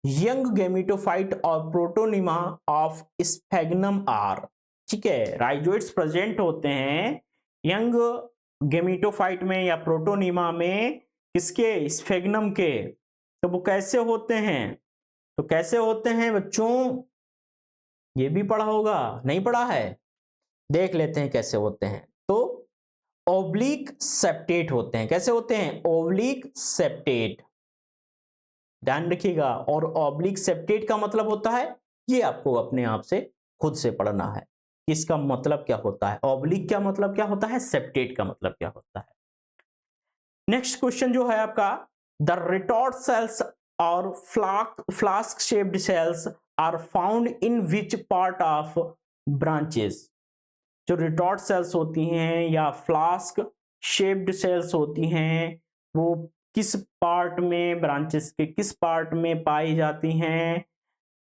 यंग गेमिटोफाइट और प्रोटोनिमा ऑफ स्फेगनम आर। ठीक है, राइजोइड्स प्रेजेंट होते हैं यंग गेमिटोफाइट में या प्रोटोनिमा में, किसके? स्फेगनम के। तो वो कैसे होते हैं? तो कैसे होते हैं बच्चों? ये भी पढ़ा होगा, नहीं पढ़ा है? देख लेते हैं कैसे होते हैं। तो ओब्लिक सेप्टेट होते हैं। कैसे होते हैं? ओब्लिक सेप्टेट, ध्यान रखिएगा। और ऑब्लिक सेप्टेट का मतलब होता है, ये आपको अपने आप से खुद से पढ़ना है, इसका मतलब क्या होता है। ऑब्लिक का मतलब क्या होता है, सेप्टेट का मतलब क्या होता है। नेक्स्ट क्वेश्चन जो है आपका, द रिटॉर्ट सेल्स और flask shaped cells are found in which part of branches. जो रिटॉर्ट सेल्स होती हैं या फ्लास्क शेप्ड सेल्स होती हैं, वो किस पार्ट में, ब्रांचेस के किस पार्ट में पाई जाती हैं,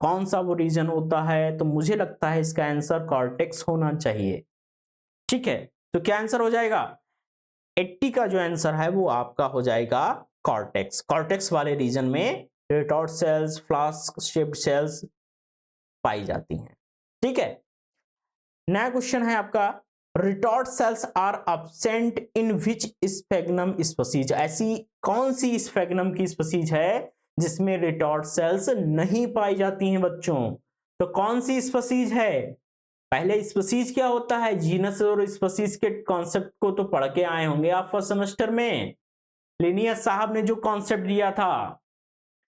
कौन सा वो रीजन होता है? तो मुझे लगता है इसका आंसर कॉर्टेक्स होना चाहिए। ठीक है, तो क्या आंसर हो जाएगा? 80 का जो आंसर है वो आपका हो जाएगा कॉर्टेक्स। कॉर्टेक्स वाले रीजन में retort cells, flask shaped cells पाई जाती हैं। ठीक है, नया क्वेश्चन है आपका, retort cells are absent in which Sphagnum species. ऐसी कौन सी स्फेगनम की स्पीसीज है जिसमें रिटॉर्ट सेल्स नहीं पाई जाती हैं बच्चों? तो कौन सी स्पीसीज है? पहले स्पीसीज क्या होता है, जीनस और स्पीसीज के कॉन्सेप्ट को तो पढ़ के आए होंगे आप फर्स्ट सेमेस्टर में। लिनियस साहब ने जो कॉन्सेप्ट दिया था,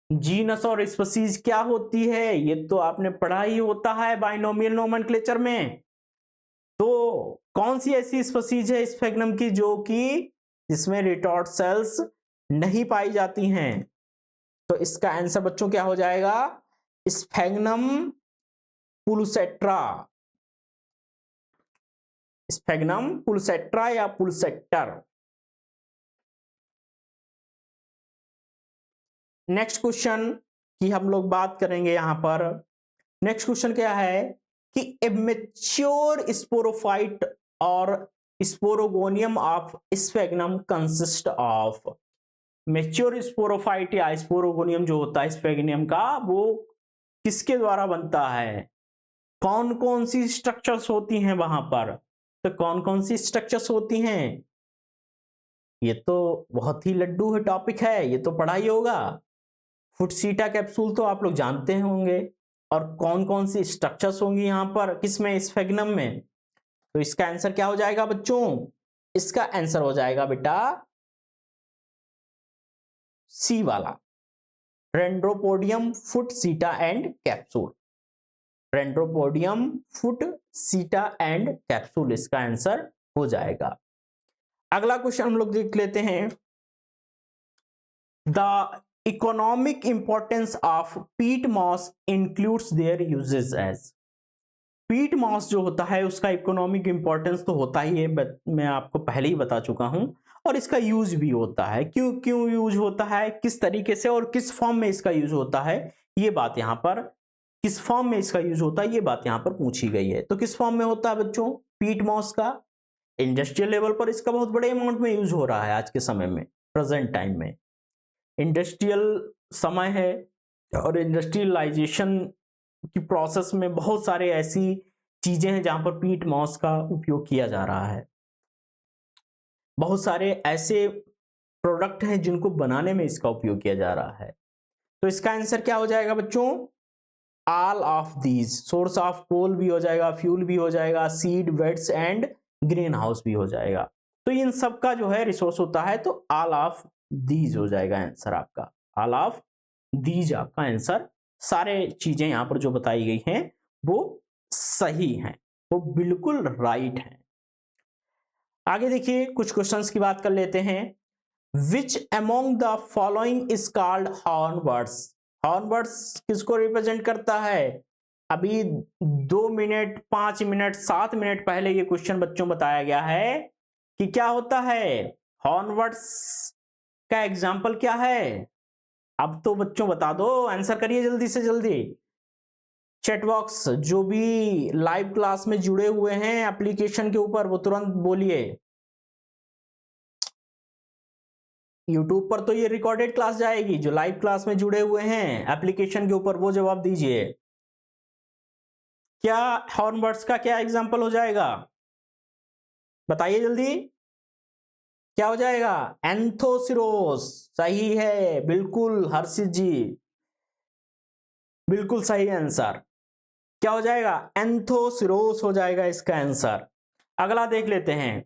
जीनस और स्पीसीज क्या होती है, ये तो आपने पढ़ा ही होता है बाइनोमियल नोमेनक्लेचर में। तो कौन सी ऐसी स्पीसीज है स्फेगनम की जो कि जिसमें रिटॉर्ट सेल्स नहीं पाई जाती हैं? तो इसका आंसर बच्चों क्या हो जाएगा? स्फेगनम पुलसेट्रा। स्फेगनम पुलसेट्रा या पुलसेट्टर। नेक्स्ट क्वेश्चन की हम लोग बात करेंगे यहां पर। नेक्स्ट क्वेश्चन क्या है कि ए मैच्योर स्पोरोफाइट और sporogonium of sphagnum consist of. Mature sporophyte या स्पोरोगोनियम जो होता है स्फेगनियम का, वो किसके द्वारा बनता है? कौन कौन सी स्ट्रक्चर्स होती हैं वहां पर? तो कौन कौन सी स्ट्रक्चर्स होती हैं? ये तो बहुत ही लड्डू है टॉपिक है, ये तो पढ़ा ही होगा। फुटसीटा कैप्सूल तो आप लोग जानते होंगे, और कौन कौन सी स्ट्रक्चर्स होंगी यहां पर, किसमें? स्फेगनम में। तो इसका आंसर क्या हो जाएगा बच्चों? इसका आंसर हो जाएगा बेटा सी वाला, रेंड्रोपोडियम, फुट, सीटा एंड कैप्सूल। रेंड्रोपोडियम, फुट, सीटा एंड कैप्सूल इसका आंसर हो जाएगा। अगला क्वेश्चन हम लोग देख लेते हैं, the economic importance of peat moss includes their uses as. Peat moss जो होता है उसका इकोनॉमिक इंपॉर्टेंस तो होता ही है, मैं आपको पहले ही बता चुका हूं, और इसका यूज भी होता है। क्यों क्यों यूज होता है, किस तरीके से और किस फॉर्म में इसका यूज होता है, ये बात यहां पर, किस फॉर्म में इसका यूज होता है ये बात यहां पर पूछी गई है। तो किस फॉर्म में होता है बच्चों पीट मॉस का? इंडस्ट्रियल लेवल पर इसका बहुत बड़े अमाउंट में यूज हो रहा है आज के समय में, प्रेजेंट टाइम में इंडस्ट्रियल समय है और इंडस्ट्रियलाइजेशन की प्रोसेस में बहुत सारे ऐसी चीजें हैं जहां पर पीट मॉस का उपयोग किया जा रहा है। बहुत सारे ऐसे प्रोडक्ट हैं जिनको बनाने में इसका उपयोग किया जा रहा है। तो इसका आंसर क्या हो जाएगा बच्चों? All of these. Source of coal भी हो जाएगा, फ्यूल भी हो जाएगा, seed, wets and greenhouse भी हो जाएगा। तो इन सब का जो है रिसोर्स होता है, तो ऑल ऑफ दीज हो जाएगा आंसर आपका। ऑल ऑफ दीज आपका आंसर। सारे चीजें यहां पर जो बताई गई हैं वो सही हैं, वो बिल्कुल राइट हैं। आगे देखिए कुछ क्वेश्चंस की बात कर लेते हैं। Which among the following is called hornbirds? Hornbirds किसको रिप्रेजेंट करता है? अभी 2 मिनट 5 मिनट 7 मिनट पहले ये क्वेश्चन बच्चों बताया गया है कि क्या होता है हॉर्नबर्ड्स का एग्जाम्पल क्या है। अब तो बच्चों बता दो, आंसर करिए जल्दी से जल्दी। चैट बॉक्स जो भी लाइव क्लास में जुड़े हुए हैं एप्लीकेशन के ऊपर वो तुरंत बोलिए। यूट्यूब पर तो ये रिकॉर्डेड क्लास जाएगी, जो लाइव क्लास में जुड़े हुए हैं एप्लीकेशन के ऊपर वो जवाब दीजिए। क्या हॉर्नबर्ड्स का क्या एग्जांपल हो जाएगा? बताइए जल्दी, क्या हो जाएगा? एंथोसिरोस। सही है, बिल्कुल हर्षित जी, बिल्कुल सही आंसर। क्या हो जाएगा? एंथोसिरोस हो जाएगा इसका आंसर। अगला देख लेते हैं।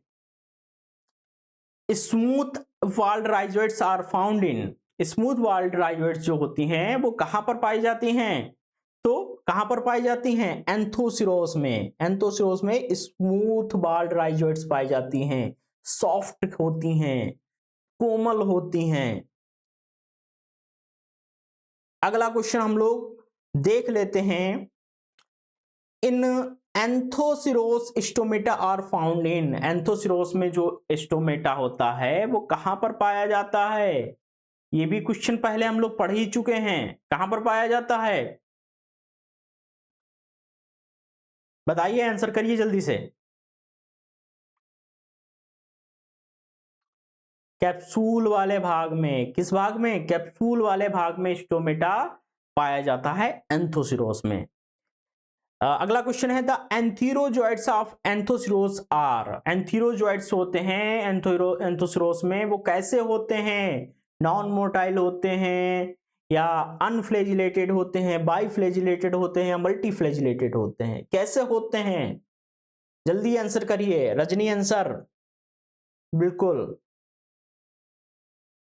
Smooth walled rhizoids are found in. Smooth walled rhizoids जो होती हैं वो कहां पर पाई जाती हैं? तो कहां पर पाई जाती हैं? एंथोसिरोस में। एंथोसिरोस में स्मूथ वॉल्ड राइजोइड्स पाई जाती हैं, सॉफ्ट होती हैं, कोमल होती हैं। अगला क्वेश्चन हम लोग देख लेते हैं। In Anthoceros stomata are found in. Anthoceros में जो स्टोमेटा होता है वो कहां पर पाया जाता है? ये भी क्वेश्चन पहले हम लोग पढ़ ही चुके हैं। कहां पर पाया जाता है? बताइए, आंसर करिए जल्दी से। कैप्सूल वाले भाग में। किस भाग में? कैप्सूल वाले भाग में स्टोमेटा पाया जाता है एंथोसिरोस में। अगला क्वेश्चन है द एंथीरोजोइड्स ऑफ एंथोसिरोस आर। एंथीरोजोइड्स होते हैं एंथोसिरोस में, वो कैसे होते हैं? नॉन मोटाइल होते हैं या अनफ्लेजिलेटेड होते हैं, बाईफ्लेजिलेटेड होते हैं या मल्टीफ्लेजिलेटेड होते हैं? कैसे होते हैं? जल्दी आंसर करिए रजनी। आंसर बिल्कुल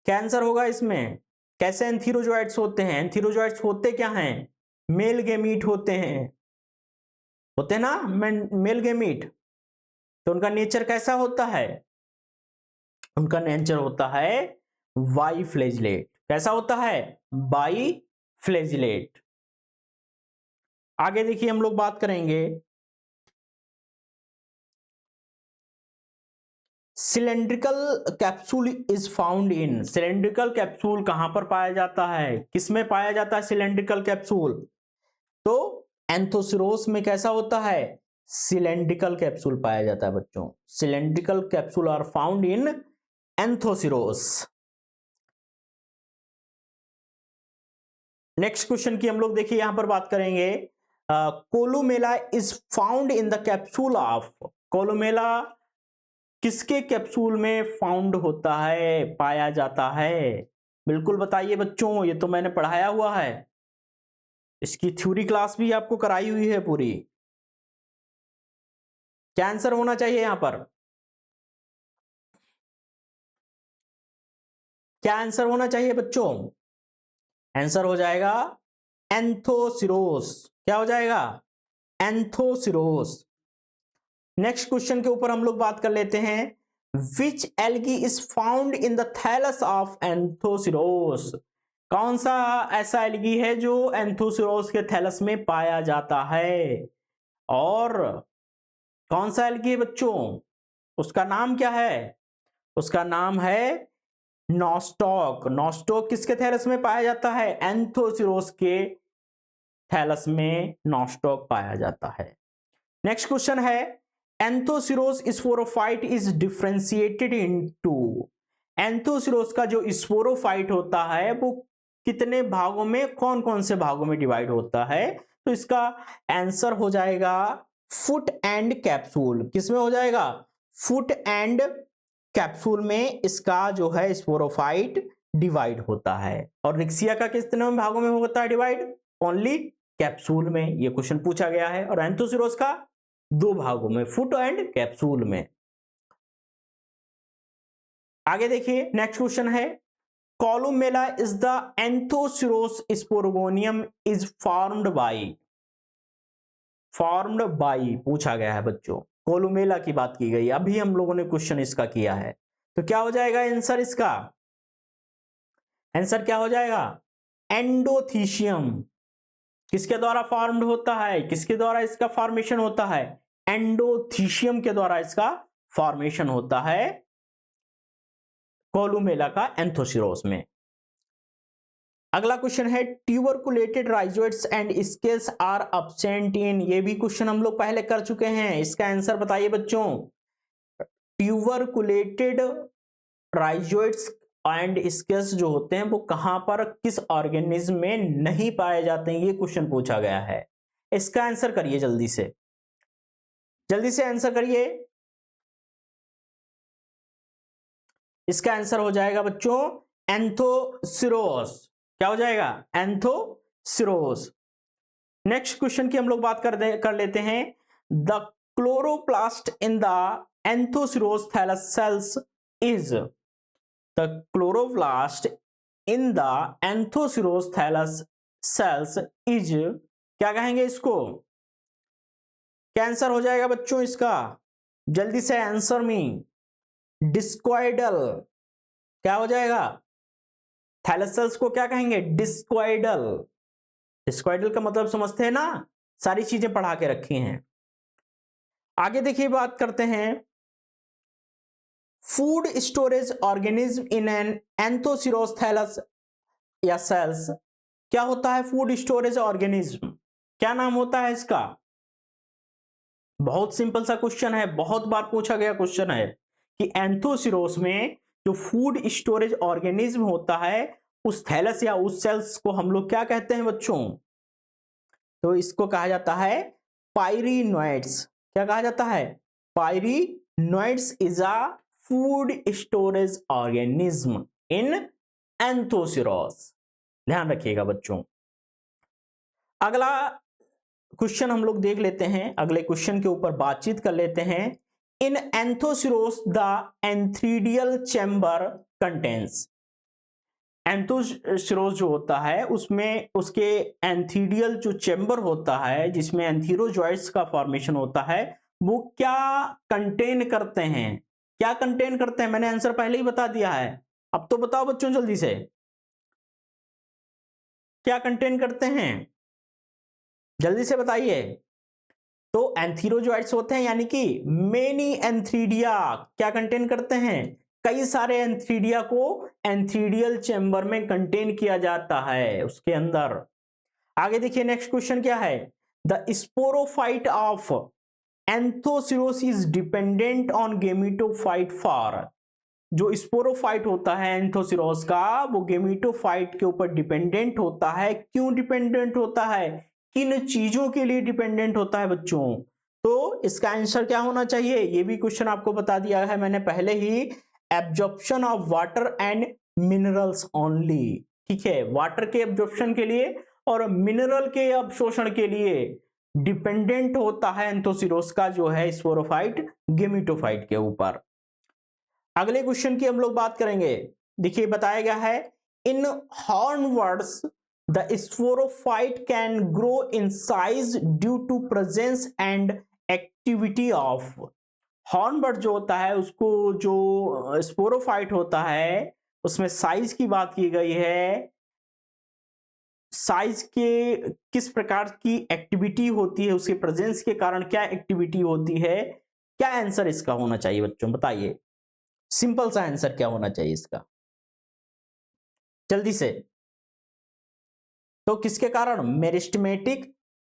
क्या आंसर होगा इसमें? कैसे एंथीरोजोइड्स होते हैं? एंथीरोजोइड्स होते क्या हैं? मेल गेमीट होते हैं, होते ना मेल गेमीट। तो उनका नेचर कैसा होता है? उनका नेचर होता है बाईफ्लेजिलेट। कैसा होता है? बाईफ्लेजिलेट। आगे देखिए हम लोग बात करेंगे cylindrical capsule is found in. Cylindrical capsule कहां पर पाया जाता है? किसमें पाया जाता है सिलेंड्रिकल कैप्सूल? तो एंथोसिरोस में कैसा होता है? सिलेंड्रिकल कैप्सूल पाया जाता है बच्चों। Cylindrical capsule are found in Anthoceros. Next question की हम लोग देखिए यहां पर बात करेंगे। Columella is found in the capsule of. Columella किसके कैप्सूल में फाउंड होता है, पाया जाता है? बिल्कुल बताइए बच्चों, ये तो मैंने पढ़ाया हुआ है, इसकी थ्योरी क्लास भी आपको कराई हुई है पूरी। क्या आंसर होना चाहिए यहां पर? क्या आंसर होना चाहिए बच्चों? आंसर हो जाएगा एंथोसिरोस। क्या हो जाएगा? एंथोसिरोस। नेक्स्ट क्वेश्चन के ऊपर हम लोग बात कर लेते हैं। Which algae is found in the thallus of Anthoceros. कौन सा ऐसा एल्गी है जो एंथोसिरोस के थैलस में पाया जाता है? और कौन सा एल्गी है बच्चों? उसका नाम क्या है? उसका नाम है नॉस्टॉक। नॉस्टॉक किसके थैलस में पाया जाता है? एंथोसिरोस के थैलस में नॉस्टॉक पाया जाता है। नेक्स्ट क्वेश्चन है Anthoceros sporophyte is differentiated into, Anthoceros का जो स्पोरोफाइट होता है वो कितने भागों में, कौन कौन से भागों में डिवाइड होता है? तो इसका आंसर हो जाएगा फुट एंड कैप्सूल। किसमें हो जाएगा? फुट एंड कैप्सूल में इसका जो है स्पोरोफाइट डिवाइड होता है। और रिक्सिया का कितने भागों में होता है डिवाइड? ओनली कैप्सूल में। ये क्वेश्चन पूछा गया है। और एंथोसिरोस का 2 भागों में, फुट एंड कैप्सूल में। आगे देखिए नेक्स्ट क्वेश्चन है, columella is the Anthoceros sporogonium is formed by पूछा गया है बच्चों। कोलुमेला की बात की गई, अभी हम लोगों ने क्वेश्चन इसका किया है। तो क्या हो जाएगा आंसर इसका? आंसर क्या हो जाएगा? एंडोथीशियम। किसके द्वारा फॉर्म्ड होता है? किसके द्वारा इसका फॉर्मेशन होता है? एंडोथीशियम के द्वारा इसका फॉर्मेशन होता है कोलुमेला का एंथोसिरोस में। अगला क्वेश्चन है, tuberculated rhizoids and scales are absent in, ये भी क्वेश्चन हम लोग पहले कर चुके हैं। इसका आंसर बताइए बच्चों। ट्यूबरकुलेटेड राइजोइड्स एंड स्केल्स जो होते हैं वो कहां पर, किस ऑर्गेनिज्म में नहीं पाए जाते हैं, ये क्वेश्चन पूछा गया है। इसका आंसर करिए जल्दी से, जल्दी से आंसर करिए। इसका आंसर हो जाएगा बच्चों एंथोसिरोस। क्या हो जाएगा? एंथोसिरोस। नेक्स्ट क्वेश्चन की हम लोग बात कर लेते हैं। The chloroplast in the Anthoceros thallus cells is, the chloroplast in the Anthoceros thallus cells is, क्या कहेंगे इसको? क्या आंसर हो जाएगा बच्चों इसका? जल्दी से आंसर में। डिस्क्वाइडल। क्या हो जाएगा? थैलस सेल्स को क्या कहेंगे? डिस्क्वाइडल। डिस्क्वाइडल का मतलब समझते हैं ना, सारी चीजें पढ़ा के रखी हैं। आगे देखिए बात करते हैं, food storage organism in an Anthoceros thallus या सेल्स, क्या होता है फूड स्टोरेज ऑर्गेनिज्म? क्या नाम होता है इसका? बहुत सिंपल सा क्वेश्चन है, बहुत बार पूछा गया क्वेश्चन है कि एंथोसिरोस में जो फूड स्टोरेज ऑर्गेनिज्म होता है उस थैलस या उस सेल्स को हम लोग क्या कहते हैं बच्चों? तो इसको कहा जाता है पायरिनोइड्स। क्या कहा जाता है? Pyrenoids is a food storage organism in Anthoceros. ध्यान रखिएगा बच्चों। अगला क्वेश्चन हम लोग देख लेते हैं, अगले क्वेश्चन के ऊपर बातचीत कर लेते हैं। In Anthoceros the antheridial chamber contains, Anthoceros जो होता है उसमें उसके एंथीडियल जो चैम्बर होता है जिसमें एंथीरोजॉइड्स का फॉर्मेशन होता है वो क्या कंटेन करते हैं? क्या कंटेन करते हैं? मैंने आंसर पहले ही बता दिया है, अब तो बताओ बच्चों जल्दी से, क्या कंटेन करते हैं? जल्दी से बताइए। तो एंथीरोजॉइड्स होते हैं, यानी कि मेनी एंथीडिया क्या कंटेन करते हैं? कई सारे एंथीडिया को एंथीडियल चैम्बर में कंटेन किया जाता है उसके अंदर। आगे देखिए नेक्स्ट क्वेश्चन क्या है, the sporophyte of Anthoceros is dependent on gametophyte for, जो स्पोरोफाइट होता है एंथोसिरोस का वो गेमिटोफाइट के ऊपर डिपेंडेंट होता है। क्यों डिपेंडेंट होता है? किन चीजों के लिए डिपेंडेंट होता है बच्चों? तो इसका आंसर क्या होना चाहिए? ये भी क्वेश्चन आपको बता दिया है मैंने पहले ही, absorption of water and minerals only. ठीक है, वाटर के एब्जॉर्प्शन के लिए और मिनरल के अवशोषण के लिए डिपेंडेंट होता है एंथोसिरोस का जो है स्पोरोफाइट गेमिटोफाइट के ऊपर। अगले क्वेश्चन की हम लोग बात करेंगे। देखिए बताया गया है, in hornworts the sporophyte can grow in size due to presence and activity of, hornbird जो होता है उसको जो स्पोरोफाइट होता है उसमें साइज की बात की गई है। साइज के किस प्रकार की एक्टिविटी होती है, उसके प्रेजेंस के कारण क्या एक्टिविटी होती है? क्या आंसर इसका होना चाहिए बच्चों बताइए? सिंपल सा आंसर क्या होना चाहिए इसका जल्दी से? तो किसके कारण? मेरिस्टेमेटिक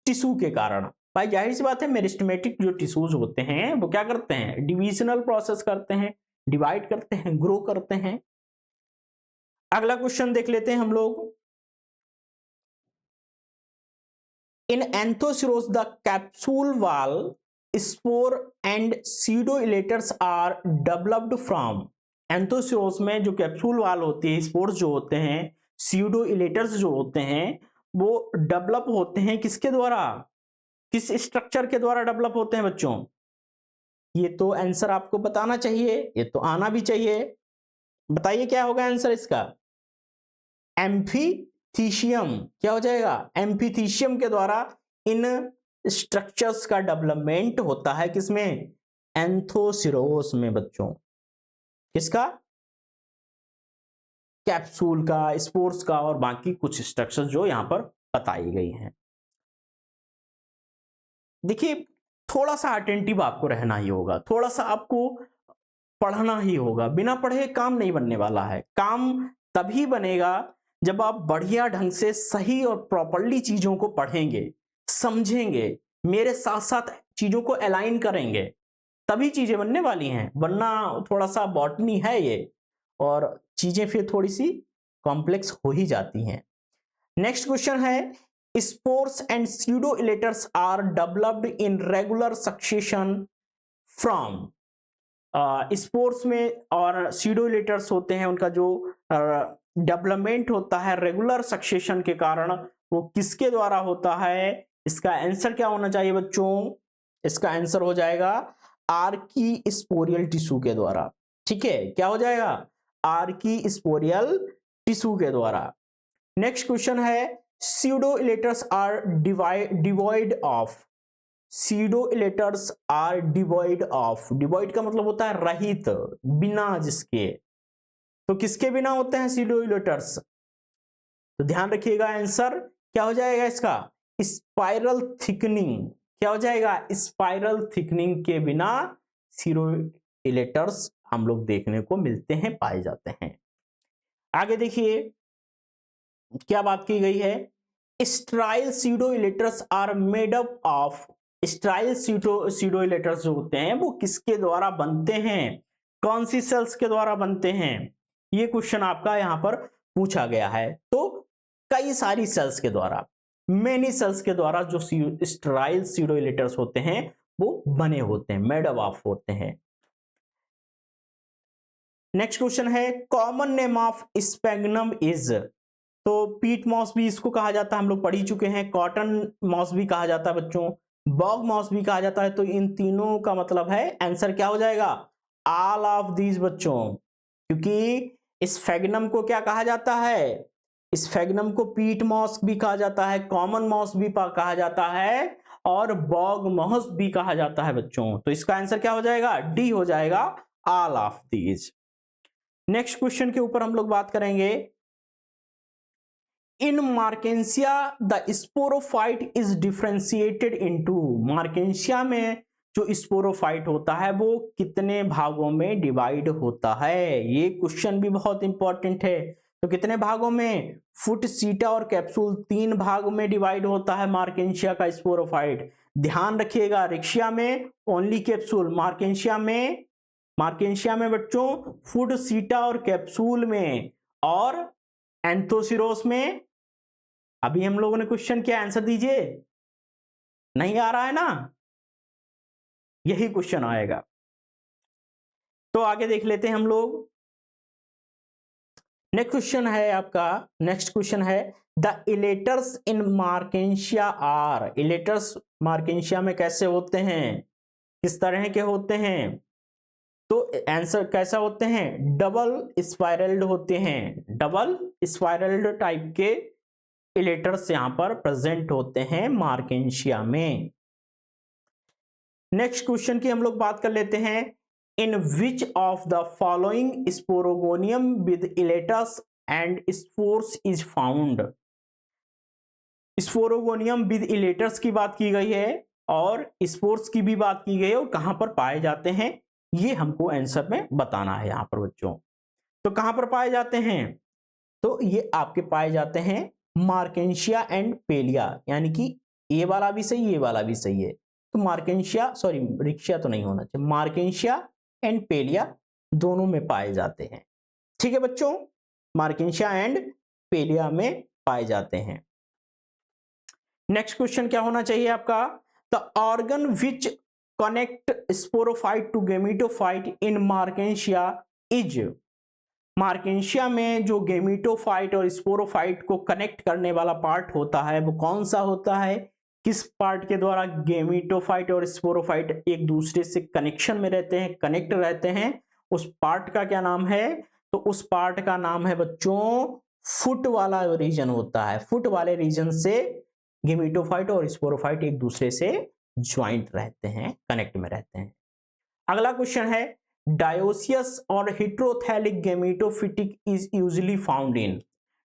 टिश्यू के कारण। भाई जाहिर सी बात है मेरिस्टेमेटिक जो टिश्यूज होते हैं वो क्या करते हैं, डिविजनल प्रोसेस करते हैं, डिवाइड करते हैं, ग्रो करते हैं। अगला क्वेश्चन देख लेते हैं हम लोग। In Anthoceros the capsule wall spore and pseudoelaters are developed from. Anthoceros में जो कैप्सूल वॉल होती है, स्पोर्स जो होते हैं, सीडोइलेटर्स जो होते हैं, वो डेवलप होते हैं किसके द्वारा, किस स्ट्रक्चर के द्वारा डेवलप होते हैं बच्चों? ये तो आंसर आपको बताना चाहिए, ये तो आना भी चाहिए। बताइए क्या होगा आंसर इसका? एम्फीथीशियम। क्या हो जाएगा? एम्फीथीशियम के द्वारा इन स्ट्रक्चर्स का डेवलपमेंट होता है किसमें? एंथोसिरोस में बच्चों। किसका? कैप्सूल का, स्पोर्स का और बाकी कुछ स्ट्रक्चर्स जो यहां पर बताई गई हैं। देखिए थोड़ा सा अटेंटिव आपको रहना ही होगा, थोड़ा सा आपको पढ़ना ही होगा। बिना पढ़े काम नहीं बनने वाला है। काम तभी बनेगा जब आप बढ़िया ढंग से सही और प्रॉपरली चीजों को पढ़ेंगे, समझेंगे, मेरे साथ साथ चीजों को अलाइन करेंगे, तभी चीजें बनने वाली हैं। वरना थोड़ा सा बॉटनी है ये, और चीजें फिर थोड़ी सी कॉम्प्लेक्स हो ही जाती हैं। नेक्स्ट क्वेश्चन है, spores and pseudoelaters are developed in regular succession from. Spores में और सीडोइलेटर्स होते हैं, उनका जो डेवलपमेंट होता है रेगुलर सक्सेशन के कारण, वो किसके द्वारा होता है? इसका आंसर क्या होना चाहिए बच्चों? इसका आंसर हो जाएगा आर्कीस्पोरियल टिश्यू के द्वारा। ठीक है, क्या हो जाएगा? आर्कीस्पोरियल टिश्यू के द्वारा। नेक्स्ट क्वेश्चन है, pseudoelaters are devoid of. Pseudoelaters are devoid of. Devoid का मतलब होता है रहित, बिना जिसके। तो किसके बिना होते हैं सीडोइलेटर्स? तो ध्यान रखिएगा आंसर क्या हो जाएगा इसका? Spiral thickening. क्या हो जाएगा? स्पाइरल थिकनिंग के बिना सीडोइलेटर्स हम लोग देखने को मिलते हैं, पाए जाते हैं। आगे देखिए क्या बात की गई है, sterile pseudoelaters are made up of. Sterile pseudoelaters जो होते हैं वो किसके द्वारा बनते हैं? कौन सी सेल्स के द्वारा बनते हैं? ये क्वेश्चन आपका यहां पर पूछा गया है। तो कई सारी सेल्स के द्वारा, मेनी सेल्स के द्वारा जो स्ट्राइल सीडोइलेटर्स होते हैं वो बने होते हैं, मेड अप ऑफ होते हैं। नेक्स्ट क्वेश्चन है, common name of sphagnum is. तो पीट मॉस भी इसको कहा जाता है, हम लोग पढ़ ही चुके हैं। कॉटन मॉस भी कहा जाता है बच्चों, बॉग मॉस भी कहा जाता है। तो इन तीनों का मतलब है, आंसर क्या हो जाएगा? ऑल ऑफ दीज बच्चों। क्योंकि स्फैग्नम को क्या कहा जाता है? स्फैग्नम को पीट मॉस भी कहा जाता है, कॉमन मॉस भी कहा जाता है, और बॉग मॉस भी कहा जाता है बच्चों। तो इसका आंसर क्या हो जाएगा? डी हो जाएगा, all of these. Next question के ऊपर हम लोग बात करेंगे। In Marchantia the sporophyte is differentiated into. Marchantia में जो स्पोरोफाइट होता है वो कितने भागों में डिवाइड होता है? ये क्वेश्चन भी बहुत इंपॉर्टेंट है। तो कितने भागों में? फुट, सीटा और कैप्सूल, 3 भाग में डिवाइड होता है मार्केंसिया का स्पोरोफाइट। ध्यान रखिएगा, रिक्शिया में ओनली कैप्सूल, मार्केंसिया में बच्चों फुट, सीटा और कैप्सूल में, और एंथोसिरोस में। अभी हम लोगों ने क्वेश्चन क्या, आंसर दीजिए। नहीं आ रहा है ना? यही क्वेश्चन आएगा। तो आगे देख लेते हैं हम लोग। नेक्स्ट क्वेश्चन है आपका, नेक्स्ट क्वेश्चन है, the elaters in Marchantia are. Elaters Marchantia में कैसे होते हैं, किस तरह के होते हैं? तो आंसर कैसा होते हैं? डबल स्पाइरल्ड होते हैं। डबल स्पाइरल्ड टाइप के इलेटर्स यहां पर प्रेजेंट होते हैं मार्केंसिया में। नेक्स्ट क्वेश्चन की हम लोग बात कर लेते हैं। In which of the following sporogonium with elaters and spores is found. Sporogonium with elaters की बात की गई है और स्पोर्स की भी बात की गई है, और कहां पर पाए जाते हैं ये हमको आंसर में बताना है यहां पर बच्चों। तो कहां पर पाए जाते हैं? तो ये आपके पाए जाते हैं मार्केंसिया एंड पेलिया, यानी कि ये वाला भी सही, ये वाला भी सही है। तो मार्केंशिया, सॉरी रिक्शिया तो नहीं होना चाहिए, मार्केंशिया एंड पेलिया दोनों में पाए जाते हैं। ठीक है बच्चों, मार्केंशिया एंड पेलिया में पाए जाते हैं। नेक्स्ट क्वेश्चन क्या होना चाहिए आपका, the organ which connect sporophyte to gametophyte in Marchantia is. Marchantia में जो गेमिटोफाइट और स्पोरोफाइट को कनेक्ट करने वाला पार्ट होता है वो कौन सा होता है, किस पार्ट के द्वारा गेमिटोफाइट और स्पोरोफाइट एक दूसरे से कनेक्शन में रहते हैं, कनेक्ट रहते हैं, उस पार्ट का क्या नाम है, तो उस पार्ट का नाम है बच्चों फुट वाला रीजन होता है। फुट वाले रीजन से गेमिटोफाइट और स्पोरोफाइट एक दूसरे से ज्वाइंट रहते हैं, कनेक्ट में रहते हैं। अगला क्वेश्चन है, डायोसियस और heterothallic gametophytic is usually found in.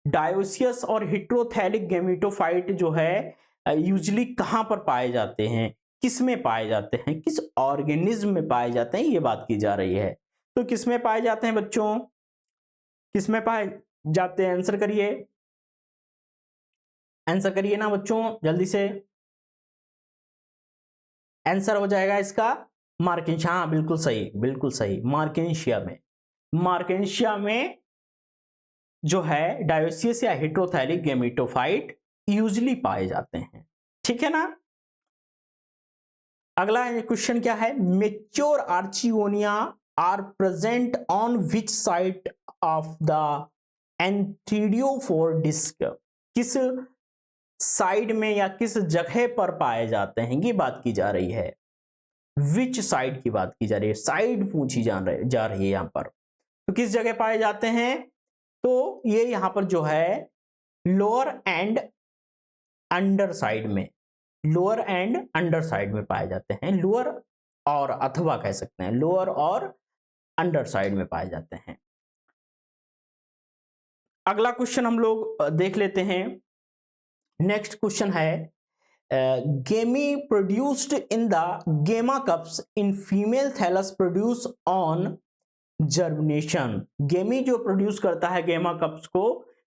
Dioecious और हेटेरोथैलिक गेमेटोफाइट जो है यूजुअली कहां पर पाए जाते हैं, किस में पाए जाते हैं, किस ऑर्गेनिज्म में पाए जाते हैं, ये बात की जा रही है। तो किस में पाए जाते हैं बच्चों, किस में पाए जाते हैं, आंसर करिए, आंसर करिए ना बच्चों जल्दी से। आंसर हो जाएगा इसका मार्केंशिया, हाँ बिल्कुल सही, बिल्कुल सही, मार्केंशिया में। मार्केंशिया में जो है डायोसियस या हेटेरोथैलिक गेमेटोफाइट यूजुअली पाए जाते हैं। ठीक है ना। अगला क्वेश्चन क्या है, mature archegonia are present on which side of the antheridiophore disc. किस साइड में या किस जगह पर पाए जाते हैं, ये बात की जा रही है। विच साइड की बात की जा रही है, साइड पूछी जा रही है यहां पर। तो किस जगह पाए जाते हैं, तो ये यहां पर जो है लोअर एंड अंडर साइड में, लोअर एंड अंडर साइड में पाए जाते हैं। लोअर और अथवा कह सकते हैं, लोअर और अंडर साइड में पाए जाते हैं। अगला क्वेश्चन हम लोग देख लेते हैं। नेक्स्ट क्वेश्चन है, gemmae produced in the gemma cups in female thallus produce on germination. Gemmae जो प्रोड्यूस करता है गेमा कप्स को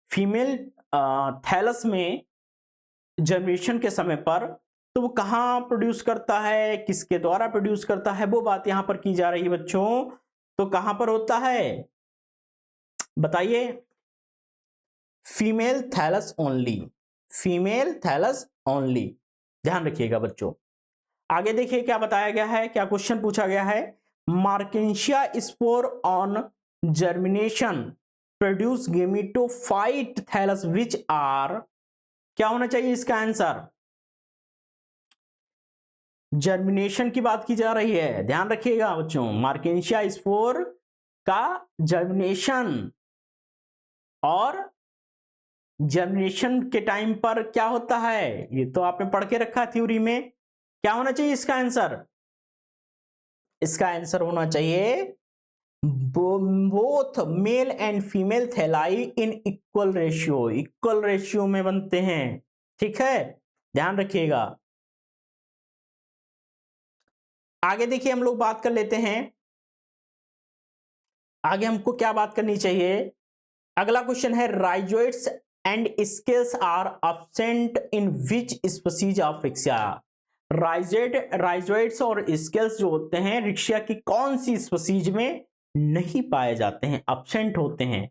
फीमेल थैलस में जर्मिनेशन के समय पर, तो वो कहां प्रोड्यूस करता है, किसके द्वारा प्रोड्यूस करता है, वो बात यहां पर की जा रही है बच्चों। तो कहां पर होता है बताइए, female thallus only, female thallus only, ध्यान रखिएगा बच्चों। आगे देखिए क्या बताया गया है, क्या क्वेश्चन पूछा गया है, Marchantia spore on germination produce gametophyte thallus which are, क्या होना चाहिए इसका आंसर, जर्मिनेशन की बात की जा रही है, ध्यान रखिएगा बच्चों। मार्केंशिया स्पोर का जर्मिनेशन, और जर्मिनेशन के टाइम पर क्या होता है, ये तो आपने पढ़ के रखा थ्योरी में, क्या होना चाहिए इसका आंसर, इसका आंसर होना चाहिए both male and female thalli in equal ratio, equal ratio में बनते हैं। ठीक है, ध्यान रखिएगा। आगे देखिए हम लोग बात कर लेते हैं, आगे हमको क्या बात करनी चाहिए। अगला क्वेश्चन है, rhizoids and scales are absent in which species of Riccia. Rhizoids और स्केल्स जो होते हैं रिक्शिया की कौन सी स्पीसीज में नहीं पाए जाते हैं, एब्सेंट होते हैं,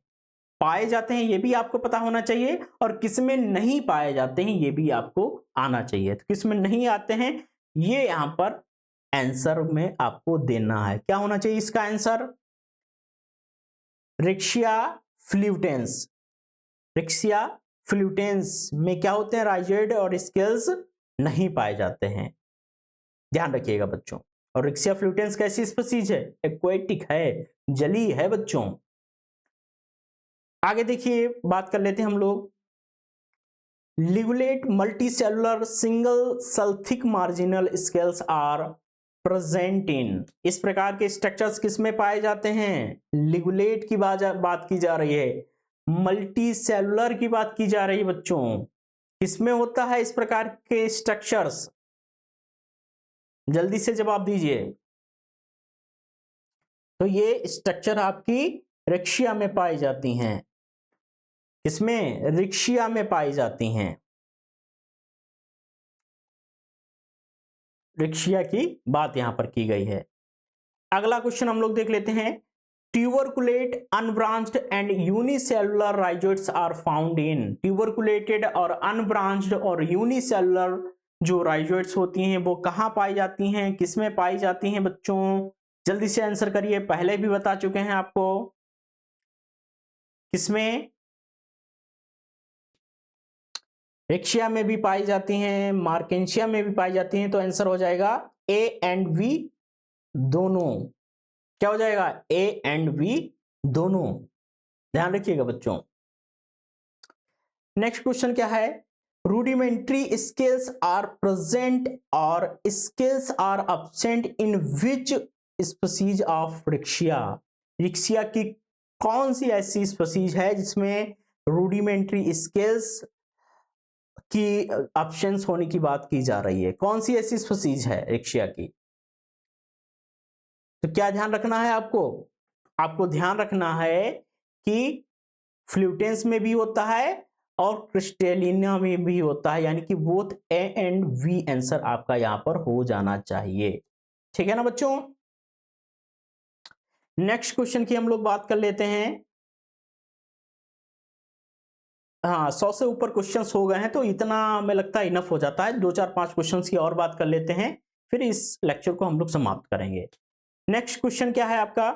पाए जाते हैं ये भी आपको पता होना चाहिए, और किस में नहीं पाए जाते हैं ये भी आपको आना चाहिए। तो किस में नहीं आते हैं ये यहां पर आंसर में आपको देना है, क्या होना चाहिए इसका आंसर, रिक्शिया फ्लूटेंस, रिक्शिया फ्लूटेंस में क्या होते हैं, राइजोइड और स्केल्स नहीं पाए जाते हैं, ध्यान रखिएगा बच्चों। और रिक्शिया फ्लूटेंस कैसी स्पीसीज है, एक्वेटिक है, जली है बच्चों। आगे देखिए बात कर लेते हैं हम लोग, लिगुलेट मल्टीसेलुलर सिंगल सल्थिक marginal scales are present in. इस प्रकार के स्ट्रक्चर्स किस में पाए जाते हैं, लिगुलेट की बात की जा रही है, मल्टी सेलुलर की बात की जा रही है बच्चों, किसमें होता है इस प्रकार के स्ट्रक्चर्स, जल्दी से जवाब दीजिए। तो ये स्ट्रक्चर आपकी रिक्शिया में पाई जाती हैं, किसमें, रिक्शिया में पाई जाती हैं। रिक्शिया की बात यहां पर की गई है। अगला क्वेश्चन हम लोग देख लेते हैं। Tuberculate, unbranched and unicellular rhizoids are found in. Tuberculated और अनब्रांच्ड और यूनिसेलुलर जो राइजोइड्स होती हैं वो कहां पाई जाती हैं, किसमें पाई जाती हैं बच्चों? जल्दी से आंसर करिए, पहले भी बता चुके हैं आपको। किसमें? रिक्शिया में भी पाई जाती हैं, मार्केंशिया में भी पाई जाती हैं। तो आंसर हो जाएगा ए एंड वी दोनों। क्या हो जाएगा? ए एंड वी दोनों। ध्यान रखिएगा बच्चों। नेक्स्ट क्वेश्चन क्या है? रूडिमेंट्री स्किल्स आर प्रेजेंट और skills are absent in which species of Riccia. Riccia की कौन सी ऐसी स्पीसीज है जिसमें रूडिमेंट्री स्किल्स की ऑप्शंस होने की बात की जा रही है? कौन सी ऐसी स्पीसीज है रिक्शिया की? तो क्या ध्यान रखना है आपको? आपको ध्यान रखना है कि फ्लूटेंस में भी होता है और क्रिस्टेलिना में भी होता है, यानी कि both A and B answer आपका यहां पर हो जाना चाहिए। ठीक है ना बच्चों? नेक्स्ट क्वेश्चन की हम लोग बात कर लेते हैं। हाँ, 100 से ऊपर क्वेश्चंस हो गए हैं तो इतना हमें लगता है इनफ हो जाता है। 2-4-5 क्वेश्चंस की और बात कर लेते हैं, फिर इस लेक्चर को हम लोग समाप्त करेंगे। नेक्स्ट क्वेश्चन क्या है आपका?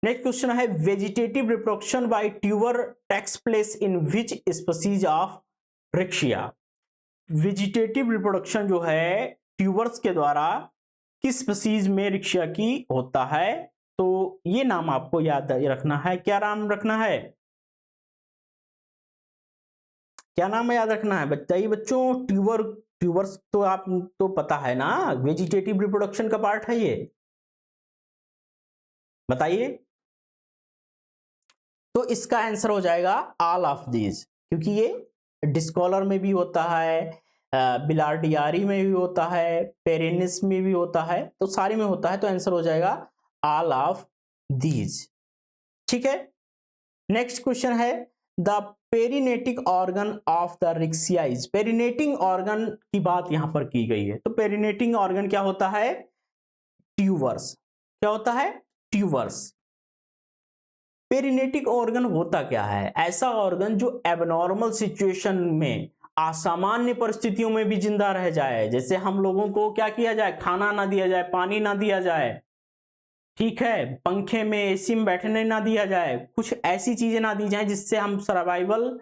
नेक्स्ट क्वेश्चन है vegetative reproduction by tuber takes place in which species of Riccia. Vegetative reproduction जो है ट्यूबर्स के द्वारा किस स्पीसीज में रिक्शिया की होता है? तो ये नाम आपको याद रखना है। क्या नाम रखना है? क्या नाम याद रखना है? बताइए बच्चों। ट्यूबर्स तो आप तो पता है ना, वेजिटेटिव रिप्रोडक्शन का पार्ट है ये। बताइए। तो इसका आंसर हो जाएगा ऑल ऑफ दीज, क्योंकि ये डिस्कॉलर में भी होता है, बिलार्डियारी में भी होता है, पेरेनिस में भी होता है, तो सारे में होता है। तो आंसर हो जाएगा ऑल ऑफ दीज। ठीक है। नेक्स्ट क्वेश्चन है the perennating organ of the Riccia is. Perennating organ की बात यहां पर की गई है। तो पेरिनेटिंग ऑर्गन क्या होता है? ट्यूबर्स। क्या होता है? ट्यूबर्स। पेरिनेटिक ऑर्गन होता क्या है? ऐसा ऑर्गन जो एबनॉर्मल सिचुएशन में, असामान्य परिस्थितियों में भी जिंदा रह जाए। जैसे हम लोगों को क्या किया जाए? खाना ना दिया जाए, पानी ना दिया जाए, ठीक है, पंखे में, एसी में बैठने ना दिया जाए, कुछ ऐसी चीजें ना दी जाए जिससे हम सर्वाइवल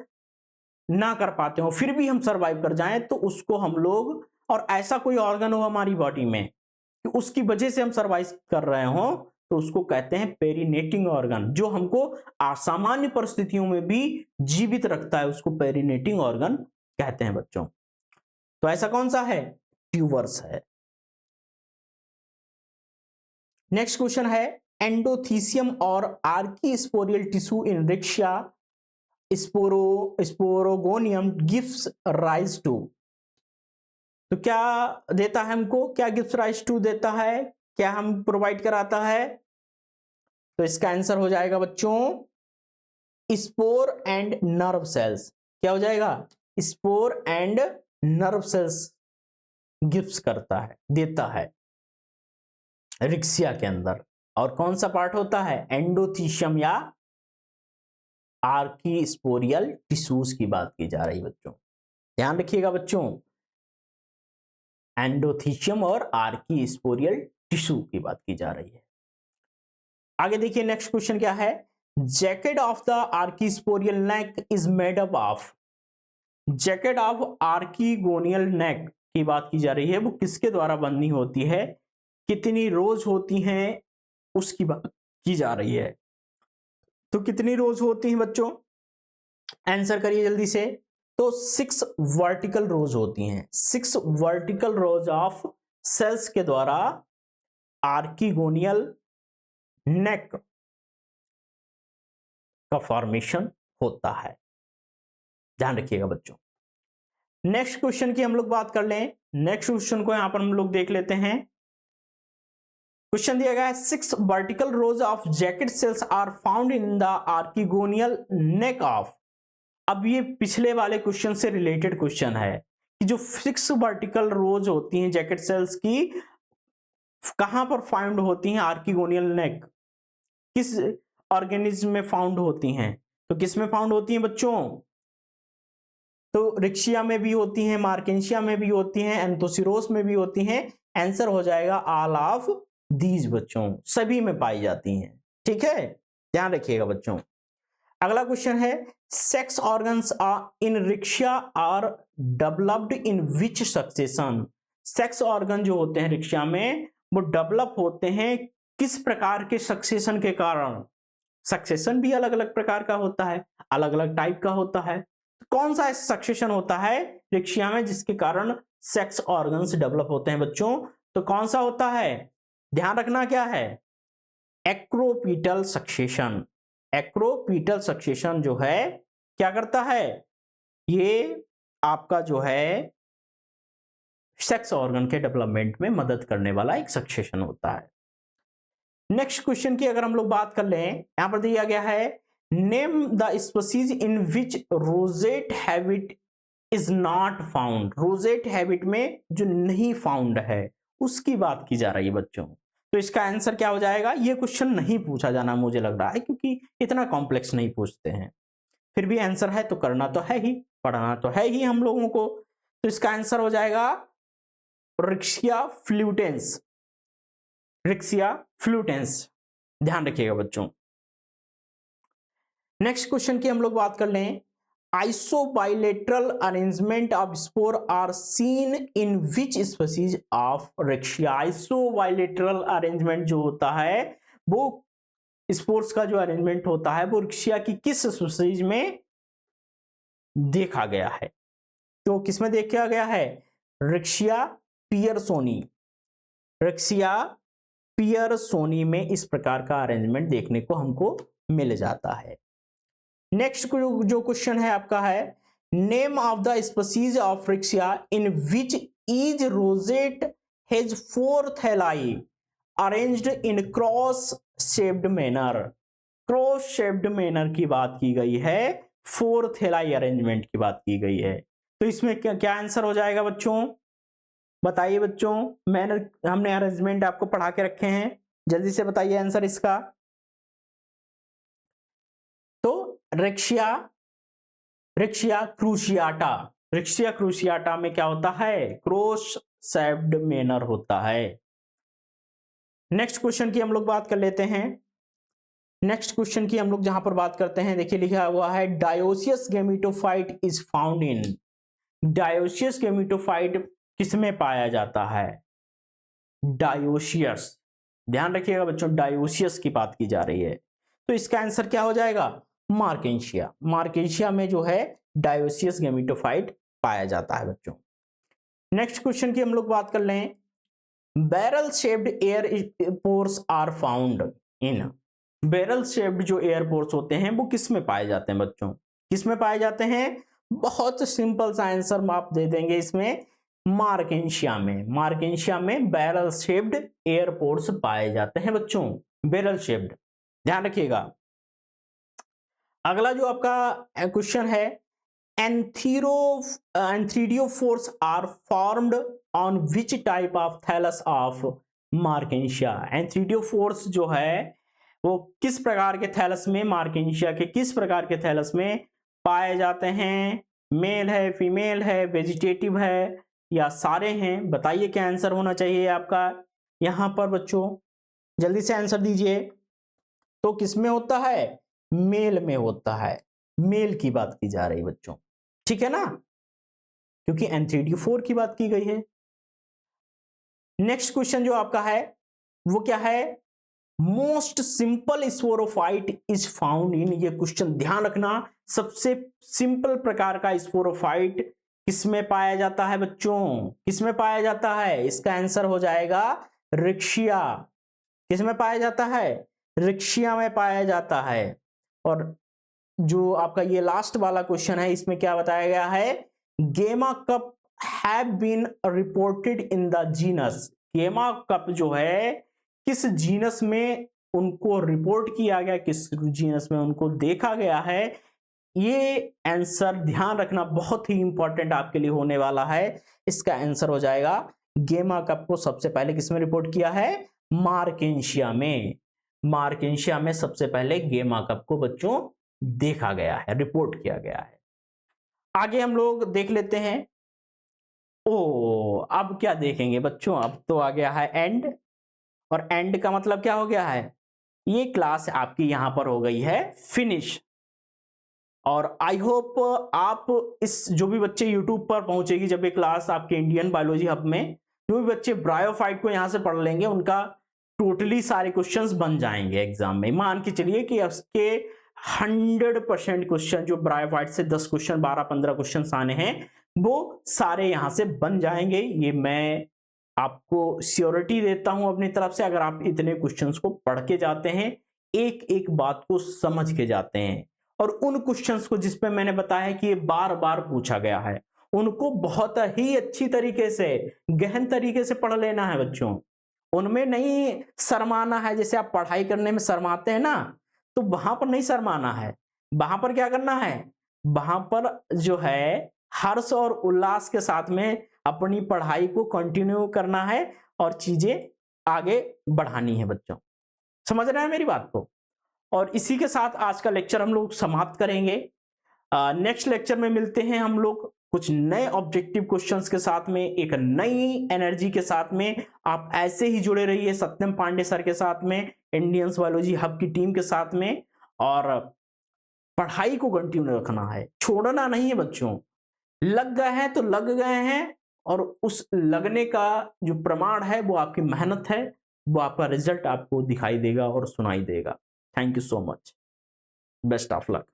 ना कर पाते हो, फिर भी हम सर्वाइव कर जाएं, तो उसको हम लोग, और ऐसा कोई ऑर्गन हो हमारी बॉडी में कि उसकी वजह से हम सर्वाइव कर रहे हो, तो उसको कहते हैं पेरिनेटिंग ऑर्गन। जो हमको असामान्य परिस्थितियों में भी जीवित रखता है, उसको पेरिनेटिंग ऑर्गन कहते हैं बच्चों। तो ऐसा कौन सा है? ट्यूबर्स है। नेक्स्ट क्वेश्चन है एंडोथीसियम और archesporial tissue in Riccia sporogonium gives rise to. तो क्या देता है हमको? क्या गिव्स राइज टू देता है? क्या हम प्रोवाइड कराता है? तो इसका आंसर हो जाएगा बच्चों स्पोर एंड नर्व सेल्स। क्या हो जाएगा? Spore and nerve cells gives करता है, देता है रिक्शिया के अंदर। और कौन सा पार्ट होता है? एंडोथीशियम या आर्कीस्पोरियल टिश्यूज की बात की जा रही है बच्चों। ध्यान रखिएगा बच्चों, एंडोथीशियम और आर्कीस्पोरियल टिश्यू की बात की जा रही है। आगे देखिए नेक्स्ट क्वेश्चन क्या है? Jacket of the archesporial neck is made up of. Jacket of archegonial neck की बात की जा रही है, वो किसके द्वारा बननी होती है, कितनी रोज होती हैं, उसकी बात की जा रही है। तो कितनी रोज होती हैं बच्चों? आंसर करिए जल्दी से। तो 6 वर्टिकल रोज होती हैं। 6 वर्टिकल रोज ऑफ सेल्स के द्वारा आर्कीगोनियल नेक का फॉर्मेशन होता है। ध्यान रखिएगा बच्चों। नेक्स्ट क्वेश्चन की हम लोग बात कर लें। नेक्स्ट क्वेश्चन को यहां पर हम लोग देख लेते हैं। क्वेश्चन दिया गया है 6 vertical rows of jacket cells are found in the archegonial neck of. अब ये पिछले वाले क्वेश्चन से रिलेटेड क्वेश्चन है कि जो 6 वर्टिकल रोज होती हैं जैकेट सेल्स की, कहां पर फाउंड होती हैं? आर्किगोनियल नेक किस ऑर्गेनिज्म में फाउंड होती हैं? तो किस में फाउंड होती हैं बच्चों? तो रिक्शिया में भी होती हैं, मार्केंशिया में भी होती हैं, एंथोसिरोस में भी होती हैं। आंसर हो जाएगा ऑल ऑफ दीज बच्चों, सभी में पाई जाती हैं। ठीक है, ध्यान रखिएगा बच्चों। अगला क्वेश्चन है, sex organs in Riccia are developed in which succession? Sex organ जो होते हैं रिक्शिया में वो डेवलप होते हैं किस प्रकार के सक्सेशन के कारण? सक्सेशन भी अलग अलग प्रकार का होता है, अलग अलग टाइप का होता है। कौन सा सक्सेशन होता है रिक्शिया में जिसके कारण सेक्स ऑर्गन्स डेवलप होते हैं बच्चों? तो कौन सा होता है? ध्यान रखना क्या है, एक्रोपीटल सक्सेशन। एक्रोपीटल सक्सेशन जो है क्या करता है? ये आपका जो है सेक्स ऑर्गन के डेवलपमेंट में मदद करने वाला एक सक्सेशन होता है। नेक्स्ट क्वेश्चन की अगर हम लोग बात कर लें, यहां पर दिया गया है, name the species in which rosette habit is not found. Rosette habit में जो नहीं फाउंड है उसकी बात की जा रही है बच्चों। तो इसका आंसर क्या हो जाएगा? ये क्वेश्चन नहीं पूछा जाना मुझे लग रहा है, क्योंकि इतना कॉम्प्लेक्स नहीं पूछते हैं। फिर भी आंसर है तो करना तो है ही, पढ़ना तो है ही हम लोगों को। तो इसका आंसर हो जाएगा रिक्शिया फ्लूटेंस। रिक्शिया फ्लूटेंस, ध्यान रखिएगा बच्चों। नेक्स्ट क्वेश्चन की हम लोग बात कर लें, isobilateral arrangement of spore are seen in which species of Riccia? Isobilateral arrangement जो होता है वो स्पोर्स का जो अरेंजमेंट होता है वो रिक्शिया की किस स्पीसीज में देखा गया है? तो किसमें देखा गया है? रिक्शिया पियरसोनी। रिक्शिया पियरसोनी में इस प्रकार का अरेंजमेंट देखने को हमको मिल जाता है। नेक्स्ट जो क्वेश्चन है आपका है, name of the species of Riccia in which each rosette has 4 thalli arranged in cross shaped manner. Cross shaped manner की बात की गई है, 4 थैलाई अरेंजमेंट की बात की गई है। तो इसमें क्या आंसर हो जाएगा बच्चों? बताइए बच्चों, हमने अरेंजमेंट आपको पढ़ा के रखे हैं, जल्दी से बताइए आंसर इसका। तो रिक्शिया क्रूशियाटा, रिक्शिया क्रूशियाटा में क्या होता है? क्रॉस शेप्ड मैनर होता है। नेक्स्ट क्वेश्चन की हम लोग बात कर लेते हैं। नेक्स्ट क्वेश्चन की हम लोग जहां पर बात करते हैं, देखिए लिखा हुआ है, dioecious gametophyte is found in. Dioecious gametophyte किसमें पाया जाता है? डायोसियस, ध्यान रखिएगा बच्चों, डायोसियस की बात की जा रही है। तो इसका आंसर क्या हो जाएगा? मार्केंशिया। मार्केंशिया में जो है डायोसियस गैमेटोफाइट पाया जाता है बच्चों। नेक्स्ट क्वेश्चन की हम लोग बात कर लें, barrel shaped air pores are found in. Barrel shaped जो एयर पोर्स होते हैं वो किस में पाए जाते हैं बच्चों? किस में पाए जाते हैं? बहुत सिंपल सा आंसर आप दे देंगे इसमें, मार्केंशिया में। मार्केंशिया में बैरल शेप्ड एयर पोर्स पाए जाते हैं बच्चों, बैरल शेप्ड, ध्यान रखिएगा। अगला जो आपका क्वेश्चन है, antheridiophores are formed on which type of thallus of Marchantia. Antheridiophores जो है वो किस प्रकार के थैलस में, मार्केंशिया के किस प्रकार के थैलस में पाए जाते हैं? मेल है, फीमेल है, वेजिटेटिव है या सारे हैं? बताइए क्या आंसर होना चाहिए आपका यहां पर बच्चों, जल्दी से आंसर दीजिए। तो किसमें होता है? मेल में होता है, मेल की बात की जा रही है बच्चों, ठीक है ना, क्योंकि एंथ्रीडियोफोर की बात की गई है। नेक्स्ट क्वेश्चन जो आपका है वो क्या है? Most simple sporophyte is found इन। ये क्वेश्चन ध्यान रखना, सबसे सिंपल प्रकार का स्पोरोफाइट किसमें पाया जाता है बच्चों? किसमें पाया जाता है? इसका आंसर हो जाएगा रिक्शिया। किसमें पाया जाता है? रिक्शिया में पाया जाता है। और जो आपका ये लास्ट वाला क्वेश्चन है इसमें क्या बताया गया है? Gemma cup have been reported in the genus. Gemma cup जो है किस जीनस में उनको रिपोर्ट किया गया, किस जीनस में उनको देखा गया है? ये आंसर ध्यान रखना बहुत ही इंपॉर्टेंट आपके लिए होने वाला है। इसका आंसर हो जाएगा गेमा कप को सबसे पहले किसमें रिपोर्ट किया है? मार्केंशिया में। मार्केंशिया में सबसे पहले गेमा कप को बच्चों देखा गया है, रिपोर्ट किया गया है। आगे हम लोग देख लेते हैं। ओ अब क्या देखेंगे बच्चों? अब तो आ गया है एंड, और एंड का मतलब क्या हो गया है? ये क्लास आपकी यहां पर हो गई है फिनिश। और आई होप आप इस जो भी बच्चे यूट्यूब पर पहुंचेगी जब ये क्लास आपके इंडियन बायोलॉजी हब में, जो भी बच्चे ब्रायोफाइट को यहां से पढ़ लेंगे उनका टोटली सारे क्वेश्चंस बन जाएंगे एग्जाम में। मान के चलिए कि उसके 100% क्वेश्चन जो ब्रायोफाइट से 10 क्वेश्चन 12-15 क्वेश्चन आने हैं वो सारे यहां से बन जाएंगे। ये मैं आपको श्योरिटी देता हूं अपनी तरफ से। अगर आप इतने क्वेश्चंस को पढ़ के जाते हैं, एक एक बात को समझ के जाते हैं, और उन क्वेश्चंस को जिसपे मैंने बताया कि ये बार बार पूछा गया है, उनको बहुत ही अच्छी तरीके से गहन तरीके से पढ़ लेना है बच्चों। उनमें नहीं शर्माना है। जैसे आप पढ़ाई करने में शर्माते हैं ना, तो वहां पर नहीं शर्माना है। वहां पर क्या करना है? वहां पर जो है हर्ष और उल्लास के साथ में अपनी पढ़ाई को कंटिन्यू करना है और चीजें आगे बढ़ानी है बच्चों। समझ रहे हैं मेरी बात को? और इसी के साथ आज का लेक्चर हम लोग समाप्त करेंगे। नेक्स्ट लेक्चर में मिलते हैं हम लोग कुछ नए ऑब्जेक्टिव क्वेश्चंस के साथ में, एक नई एनर्जी के साथ में। आप ऐसे ही जुड़े रहिए सत्यम पांडे सर के साथ में, इंडियंस बायोलॉजी हब की टीम के साथ में, और पढ़ाई को कंटिन्यू रखना है, छोड़ना नहीं है बच्चों। लग गए हैं तो लग गए हैं, और उस लगने का जो प्रमाण है वो आपकी मेहनत है, वो आपका रिजल्ट आपको दिखाई देगा और सुनाई देगा। Thank you so much. Best of luck.